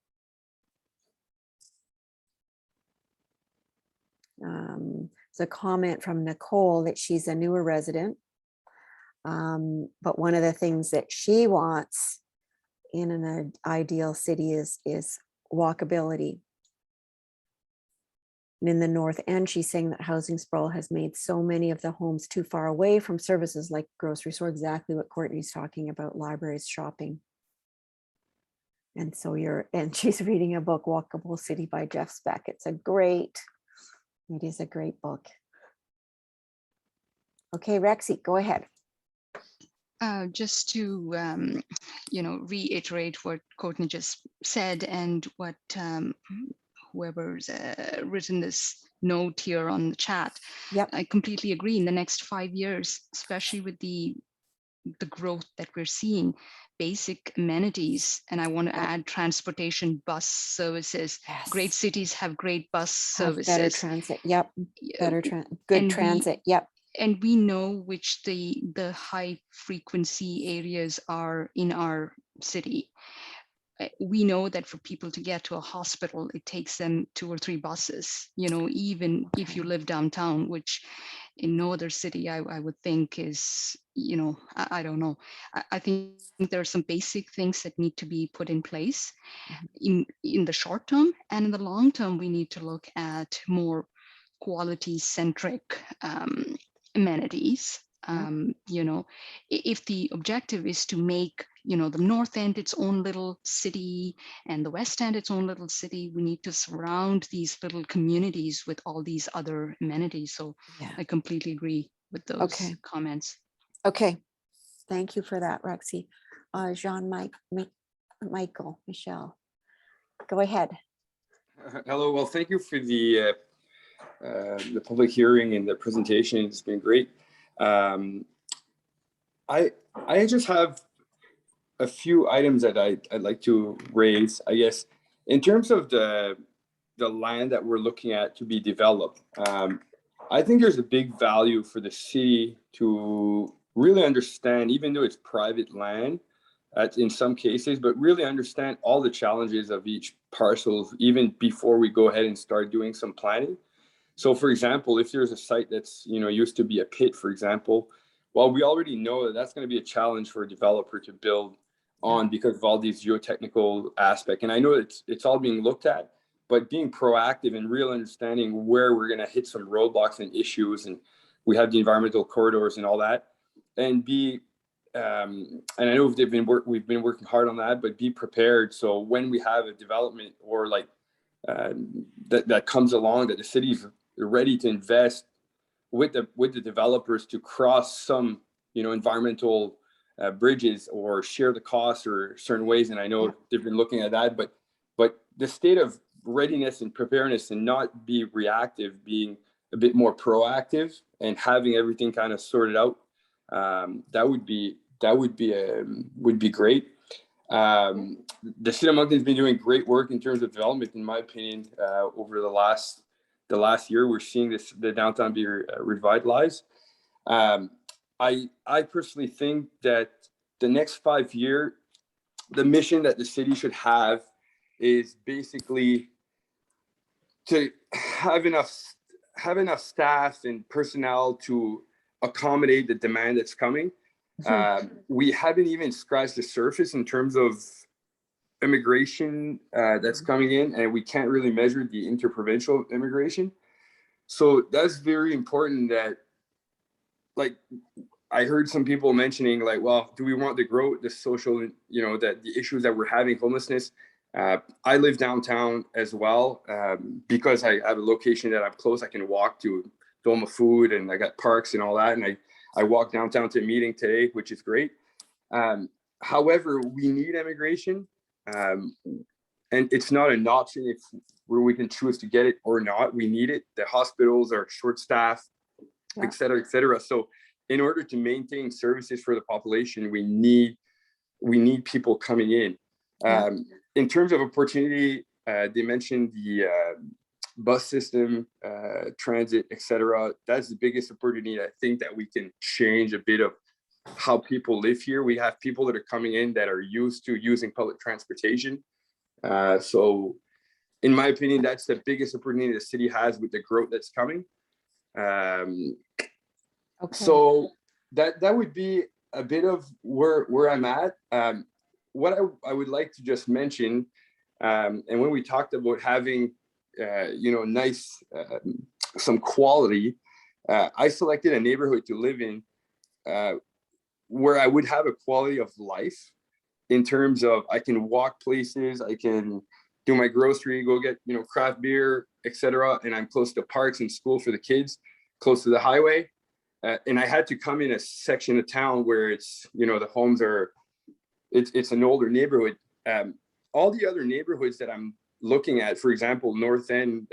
A: It's a comment from Nicole that she's a newer resident. But one of the things that she wants in an ideal city is walkability. And in the North End, she's saying that housing sprawl has made so many of the homes too far away from services like grocery store, exactly what Courtney's talking about, libraries, shopping. And so she's reading a book, Walkable City by Jeff Speck. It is a great book. Okay, Rexy, go ahead.
G: Just to, reiterate what Courtney just said, and what whoever's written this note here on the chat.
A: Yep.
G: I completely agree. In the next 5 years, especially with the the growth that we're seeing, basic amenities, and I want to add transportation, bus services.
A: Yes.
G: Great cities have great bus
A: Have
G: services.
A: better transit. Yep. Better good
G: and
A: transit. Yep.
G: And we know which the high frequency areas are in our city. We know that for people to get to a hospital, it takes them 2 or 3 buses, even if you live downtown, which in no other city I would think is, I don't know. I think there are some basic things that need to be put in place in the short term, and in the long term, we need to look at more quality centric amenities. If the objective is to make the north end its own little city and the west end its own little city, we need to surround these little communities with all these other amenities. So I completely agree with those comments.
A: Okay, thank you for that, Roxy. Michelle, go ahead.
J: Hello, well, thank you for the public hearing and the presentation. It's been great. I just have a few items that I'd like to raise. I guess in terms of the land that we're looking at to be developed, I think there's a big value for the city to really understand, even though it's private land in some cases, but really understand all the challenges of each parcel, even before we go ahead and start doing some planning. So for example, if there's a site that's used to be a pit, for example, well, we already know that that's going to be a challenge for a developer to build on because of all these geotechnical aspects. And I know it's all being looked at, but being proactive and real understanding where we're going to hit some roadblocks and issues, and we have the environmental corridors and all that, and and I know we've been working hard on that, but be prepared. So when we have a development or like that comes along, that the city's ready to invest with the developers to cross some environmental bridges or share the costs or certain ways. And I know they've been looking at that, but the state of readiness and preparedness and not be reactive, being a bit more proactive and having everything kind of sorted out, that would be great. The City of Moncton has been doing great work in terms of development, in my opinion, over the last year. We're seeing the downtown be revitalized. I personally think that the next 5 year, the mission that the city should have is basically to have enough staff and personnel to accommodate the demand that's coming. We haven't even scratched the surface in terms of immigration that's coming in, and we can't really measure the interprovincial immigration. So that's very important. That, like, I heard some people mentioning, like, well, do we want to grow the social, that the issues that we're having, homelessness? I live downtown as well, because I have a location that I'm close. I can walk to Doma Food, and I got parks and all that. And I walked downtown to a meeting today, which is great. However, we need immigration, and it's not an option where we can choose to get it or not. We need it. The hospitals are short-staffed, et cetera, et cetera. So in order to maintain services for the population, we need people coming in. In terms of opportunity, they mentioned the bus system, transit, et cetera. That's the biggest opportunity. I think that we can change a bit of how people live here. We have people that are coming in that are used to using public transportation. So in my opinion, that's the biggest opportunity the city has with the growth that's coming. So that would be a bit of where I'm at. What I would like to just mention, and when we talked about having nice, some quality, I selected a neighborhood to live in where I would have a quality of life in terms of I can walk places, I can do my grocery, go get craft beer, etc. And I'm close to parks and school for the kids, close to the highway. And I had to come in a section of town where it's the homes are, it's an older neighborhood. All the other neighborhoods that I'm looking at, for example, North End,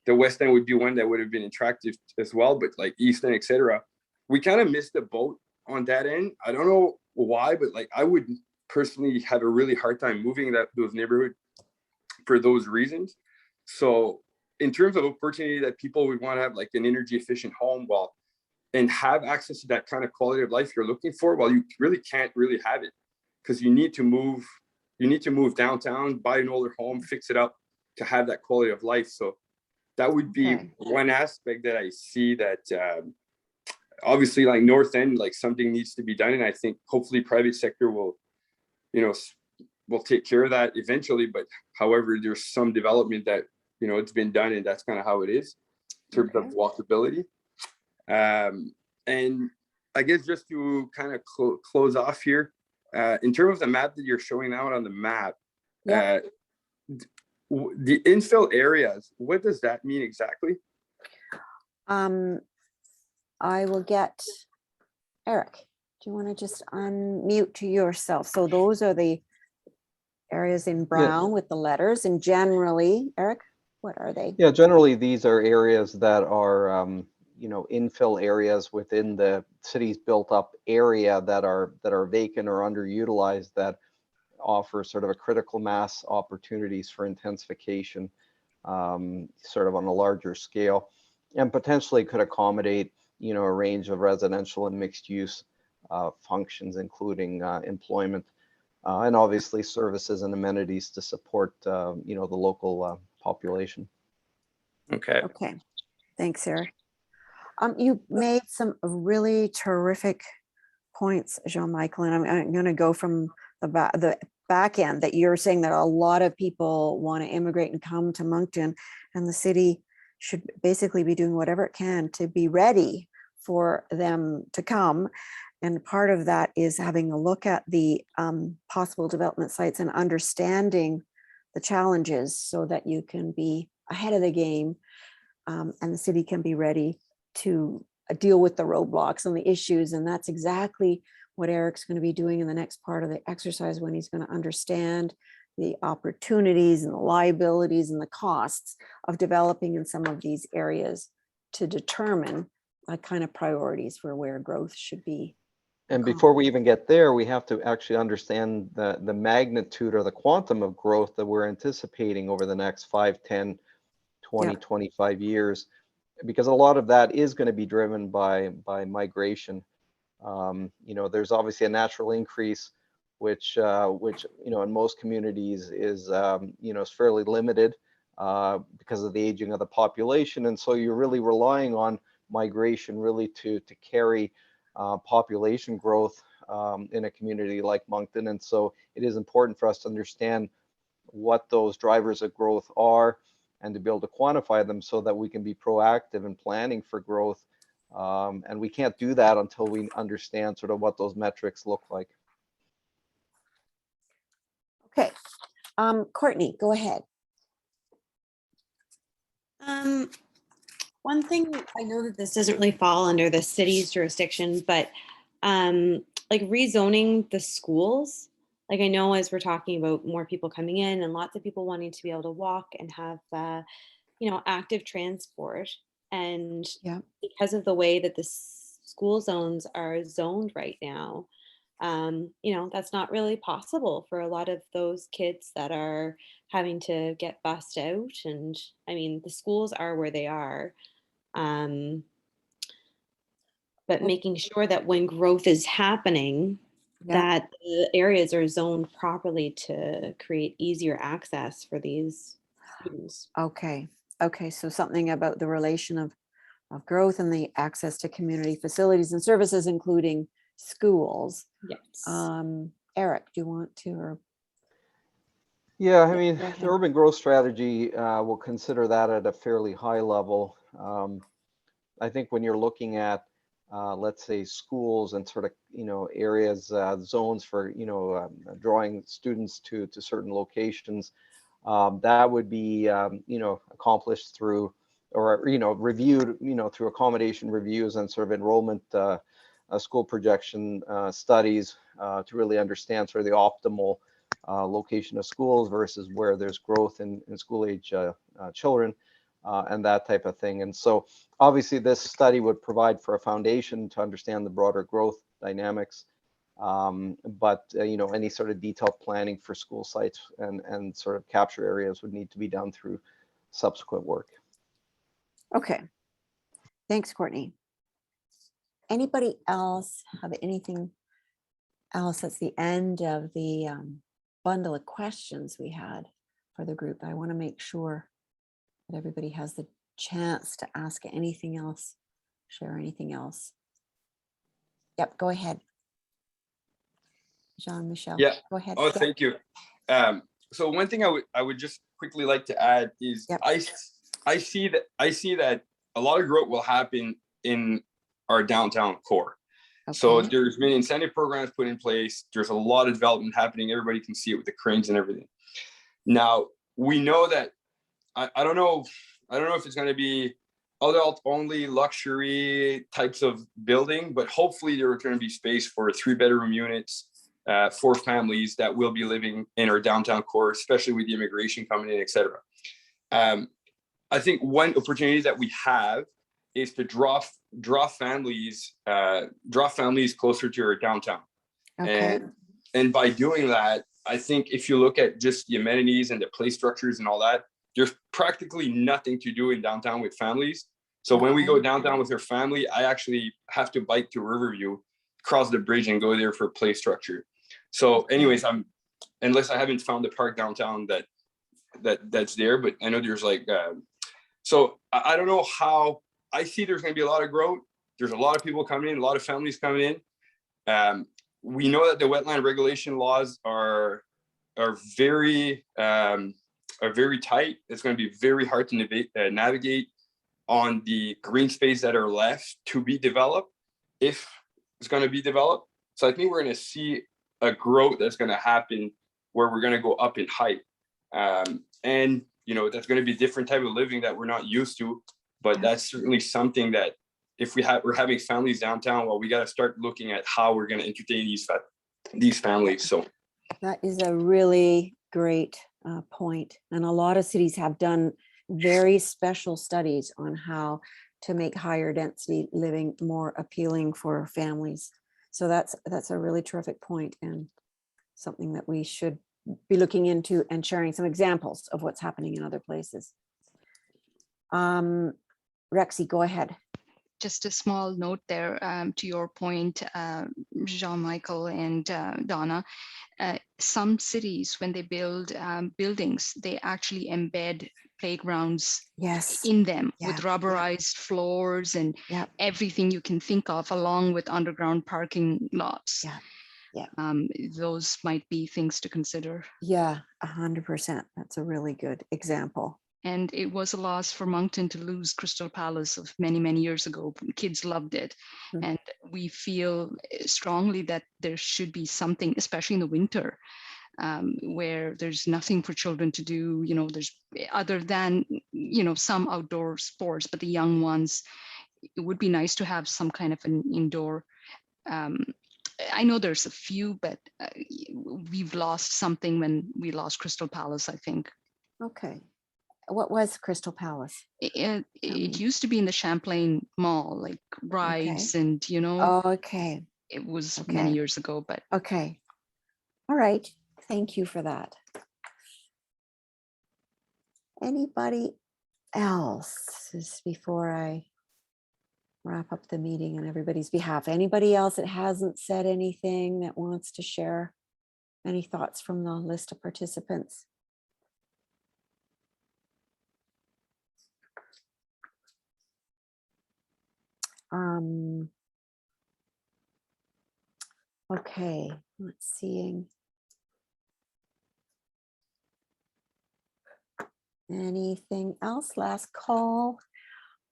J: the West End would be one that would have been attractive as well, but like East End, etc. We kind of missed the boat on that end. I don't know why, but like I would personally have a really hard time moving those neighborhoods for those reasons. So in terms of opportunity that people would want to have like an energy efficient home, well, and have access to that kind of quality of life you're looking for, well, you really can't really have it because you need to move downtown, buy an older home, fix it up to have that quality of life. So that would be one aspect that I see that obviously like North End, like something needs to be done. And I think hopefully private sector will, will take care of that eventually. But however, there's some development that, it's been done and that's kind of how it is in terms of walkability. And I guess just to kind of close off here, in terms of the map that you're showing out on the map, the infill areas, what does that mean exactly?
A: I will get Eric. Do you want to just unmute yourself? So those are the areas in brown with the letters, and generally, Eric, what are they?
C: Yeah, generally these are areas that are infill areas within the city's built up area that are vacant or underutilized, that offer sort of a critical mass opportunities for intensification, sort of on a larger scale, and potentially could accommodate a range of residential and mixed use functions, including employment and obviously services and amenities to support the local population.
J: Okay.
A: Thanks, Eric. You made some really terrific points, Jean-Michel, and I'm going to go from the back end, that you're saying that a lot of people want to immigrate and come to Moncton, and the city should basically be doing whatever it can to be ready for them to come. And part of that is having a look at the possible development sites and understanding the challenges so that you can be ahead of the game, and the city can be ready to deal with the roadblocks and the issues. And that's exactly what Eric's going to be doing in the next part of the exercise, when he's going to understand the opportunities and the liabilities and the costs of developing in some of these areas to determine what kind of priorities for where growth should be.
C: And before we even get there, we have to actually understand the magnitude or the quantum of growth that we're anticipating over the next 5, 10, 20, 25 years, because a lot of that is going to be driven by migration. There's obviously a natural increase, which in most communities is is fairly limited because of the aging of the population, and so you're really relying on migration really to carry population growth in a community like Moncton. And so it is important for us to understand what those drivers of growth are and to be able to quantify them so that we can be proactive in planning for growth. And we can't do that until we understand sort of what those metrics look like.
A: Okay. Courtney, go ahead.
D: One thing, I know that this doesn't really fall under the city's jurisdiction, but like rezoning the schools, like I know as we're talking about more people coming in and lots of people wanting to be able to walk and have, active transport. And because of the way that the school zones are zoned right now, that's not really possible for a lot of those kids that are having to get bussed out. And I mean, the schools are where they are. But making sure that when growth is happening, that the areas are zoned properly to create easier access for these students.
A: Okay. So something about the relation of growth and the access to community facilities and services, including schools.
D: Yes.
A: Eric, do you want to? Or...
C: Yeah, I mean, the urban growth strategy will consider that at a fairly high level. I think when you're looking at, let's say, schools and sort of, areas, zones for, drawing students to certain locations, that would be, accomplished through, or, reviewed, through accommodation reviews and sort of enrollment school projection studies to really understand sort of the optimal location of schools versus where there's growth in school age children and that type of thing. And so obviously this study would provide for a foundation to understand the broader growth dynamics. But you know, any sort of detailed planning for school sites and sort of capture areas would need to be done through subsequent work.
A: Okay. Thanks, Courtney. Anybody else have anything else? That's the end of the bundle of questions we had for the group. I want to make sure that everybody has the chance to ask anything else, share anything else. Yep, go ahead. Jean-Michel,
J: Yeah.
A: go ahead.
J: Oh,
A: Yep.
J: thank you. So one thing I would just quickly like to add is
A: Yep.
J: I see that a lot of growth will happen in our downtown core. So
A: Okay.
J: there's been incentive programs put in place. There's a lot of development happening. Everybody can see it with the cranes and everything. Now we know that I don't know if it's going to be adult only luxury types of building, but hopefully there are going to be space for 3-bedroom units for families that will be living in our downtown core, especially with the immigration coming in, etc. I think one opportunity that we have is to draw families closer to our downtown.
A: Okay.
J: And by doing that, I think if you look at just the amenities and the play structures and all that, there's practically nothing to do in downtown with families. So when we go downtown with our family, I actually have to bike to Riverview, cross the bridge and go there for play structure. So anyways, unless I haven't found the park downtown that's there, but I know there's like, so I don't know how. I see there's going to be a lot of growth. There's a lot of people coming in, a lot of families coming in. We know that the wetland regulation laws are very tight. It's going to be very hard to navigate on the green space that are left to be developed, if it's going to be developed. So I think we're going to see a growth that's going to happen where we're going to go up in height. And you know, that's going to be a different type of living that we're not used to. But that's certainly something that if we're having families downtown, well, we got to start looking at how we're going to entertain these families. So
A: that is a really great point. And a lot of cities have done very special studies on how to make higher density living more appealing for families. So that's a really terrific point, and something that we should be looking into and sharing some examples of what's happening in other places. Rexy, go ahead.
G: Just a small note there to your point, Jean-Michel and Donna. Some cities, when they build buildings, they actually embed playgrounds in them with rubberized floors and everything you can think of, along with underground parking lots. Those might be things to consider.
A: Yeah, 100%. That's a really good example.
G: And it was a loss for Moncton to lose Crystal Palace of many, many years ago. Kids loved it. Mm-hmm. And we feel strongly that there should be something, especially in the winter, where there's nothing for children to do, you know, there's other than, you know, some outdoor sports, but the young ones, it would be nice to have some kind of an indoor. I know there's a few, but we've lost something when we lost Crystal Palace, I think.
A: Okay. What was Crystal Palace?
G: It used to be in the Champlain Mall, like rides and, you know.
A: Oh, okay.
G: It was many years ago, but.
A: Okay. All right. Thank you for that. Anybody else? Just before I wrap up the meeting on everybody's behalf, anybody else that hasn't said anything that wants to share any thoughts from the list of participants? Okay, let's see. Anything else? Last call.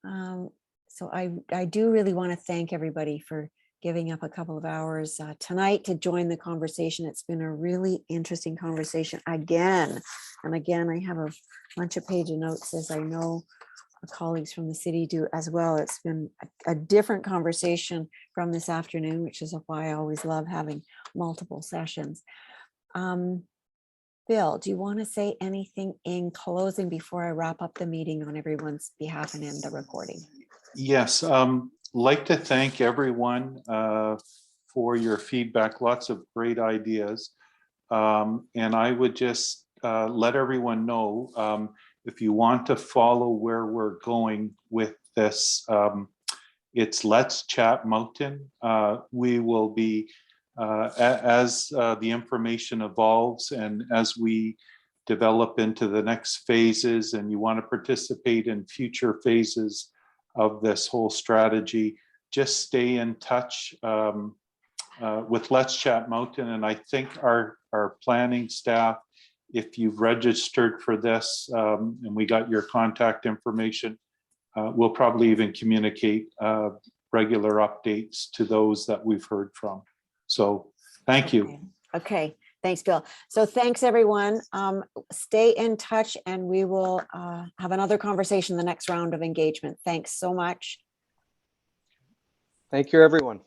A: So I do really want to thank everybody for giving up a couple of hours tonight to join the conversation. It's been a really interesting conversation again and again. I have a bunch of page of notes, as I know colleagues from the city do as well. It's been a different conversation from this afternoon, which is why I always love having multiple sessions. Bill, do you want to say anything in closing before I wrap up the meeting on everyone's behalf and end the recording?
B: Yes, like to thank everyone for your feedback. Lots of great ideas. And I would just let everyone know, if you want to follow where we're going with this, it's Let's Chat Moncton. We will be, as the information evolves and as we develop into the next phases, and you want to participate in future phases of this whole strategy, just stay in touch with Let's Chat Moncton. And I think our planning staff, if you've registered for this and we got your contact information, we'll probably even communicate regular updates to those that we've heard from. So thank you.
A: Okay, thanks, Bill. So thanks, everyone. Stay in touch and we will have another conversation in the next round of engagement. Thanks so much.
C: Thank you, everyone.